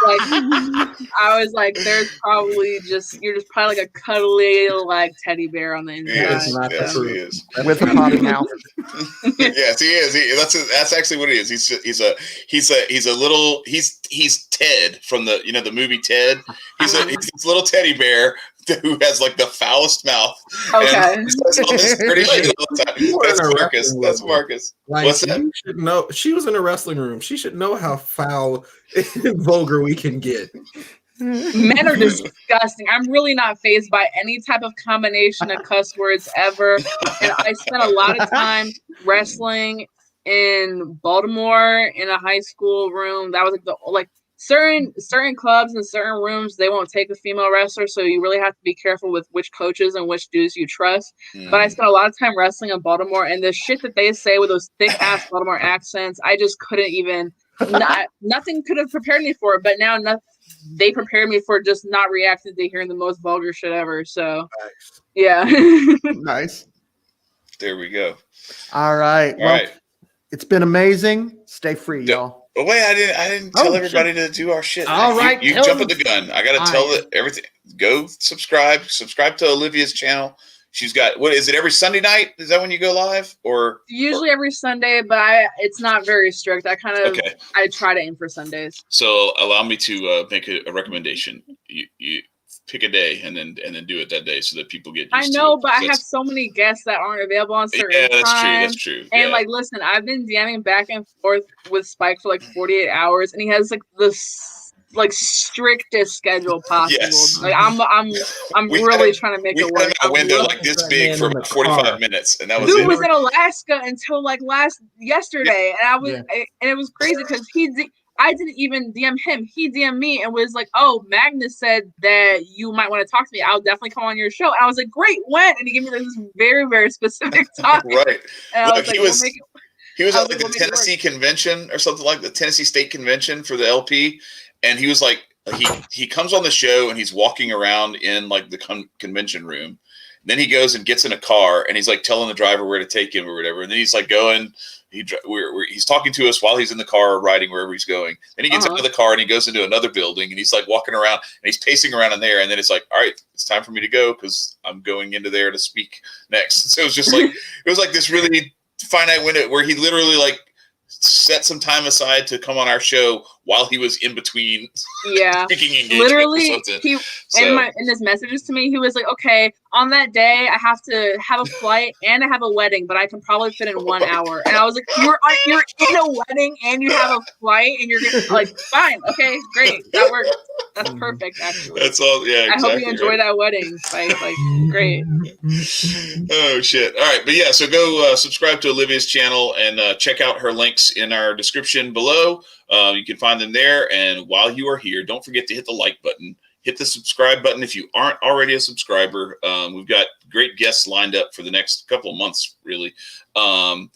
was like, there's probably you're just probably like a cuddly like teddy bear on the inside. Yes, he is. With a potty mouth. Yes, he is. That's actually what he is. He's Ted from the movie Ted. He's this little teddy bear who has like the foulest mouth. Okay. And says all this dirty shit all the time. That's Marcus. That's Marcus. Like, what's that? You should know. She was in a wrestling room. She should know how foul and vulgar we can get. Men are disgusting. I'm really not fazed by any type of combination of cuss words ever. And I spent a lot of time wrestling in Baltimore in a high school room. That was like certain clubs and certain rooms, they won't take a female wrestler, so you really have to be careful with which coaches and which dudes you trust. But I spent a lot of time wrestling in Baltimore, and the shit that they say with those thick ass Baltimore accents, I just couldn't even. Nothing could have prepared me for it, but now they prepared me for just not reacting to hearing the most vulgar shit ever. So, yeah. Nice. There we go. All right. It's been amazing. Stay free, y'all. Oh wait, I didn't tell everybody to do our shit. All right, you jump at the gun. I gotta tell everything. Go subscribe to Olivia's channel. She's got, what is it, every Sunday night? Is that when you go live? Or usually every Sunday, but it's not very strict. I try to aim for Sundays. So allow me to make a recommendation. You pick a day and then do it that day so that people get used to it. But I have so many guests that aren't available on certain times. That's true. And like, listen, I've been DMing back and forth with Spike for like 48 hours, and he has like the strictest schedule possible. Yes. Like I'm really trying to make it work. A window like this big for about 45 minutes, and that was Dude it. was in Alaska until like yesterday, and and it was crazy because I didn't even DM him. He DM'd me and was like, "Oh, Magnus said that you might want to talk to me. I'll definitely come on your show." And I was like, "Great, when?" And he gave me this very, very specific time. Right. And look, he was at like the Tennessee convention or something, like the Tennessee State Convention for the LP, and he was like, he comes on the show and he's walking around in like the convention room. Then he goes and gets in a car and he's like telling the driver where to take him or whatever. And then he's like going. He's talking to us while he's in the car riding wherever he's going. Then he gets out of the car and he goes into another building and he's like walking around and he's pacing around in there. And then it's like, all right, it's time for me to go because I'm going into there to speak next. So it was just like, it was like this really finite window where he literally like set some time aside to come on our show while he was in between speaking engagement. Literally, in his messages to me, he was like, "Okay, on that day, I have to have a flight and I have a wedding, but I can probably fit in 1 hour." And I was like, "You're in a wedding and you have a flight and you're like, fine, okay, great, that works." That's perfect, actually. That's all. Yeah, exactly. I hope you enjoy right. that wedding. Great. Oh shit! All right, but yeah, so go subscribe to Olivia's channel and check out her links in our description below. You can find them there. And while you are here, don't forget to hit the like button, hit the subscribe button if you aren't already a subscriber. We've got great guests lined up for the next couple of months, really. And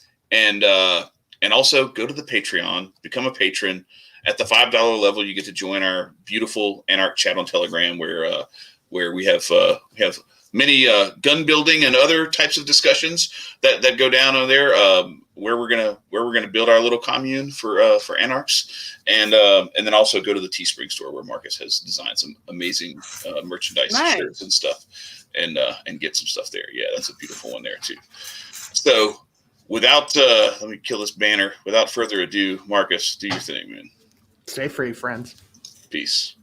also go to the Patreon, become a patron. At the $5 level, you get to join our beautiful Anarch chat on Telegram, where we have many gun building and other types of discussions that go down on there. Where we're gonna build our little commune for Anarchs, and then also go to the Teespring store where Marcus has designed some amazing merchandise, shirts and stuff, and get some stuff there. Yeah, that's a beautiful one there too. So without let me kill this banner. Without further ado, Marcus, do your thing, man. Stay free, friends. Peace.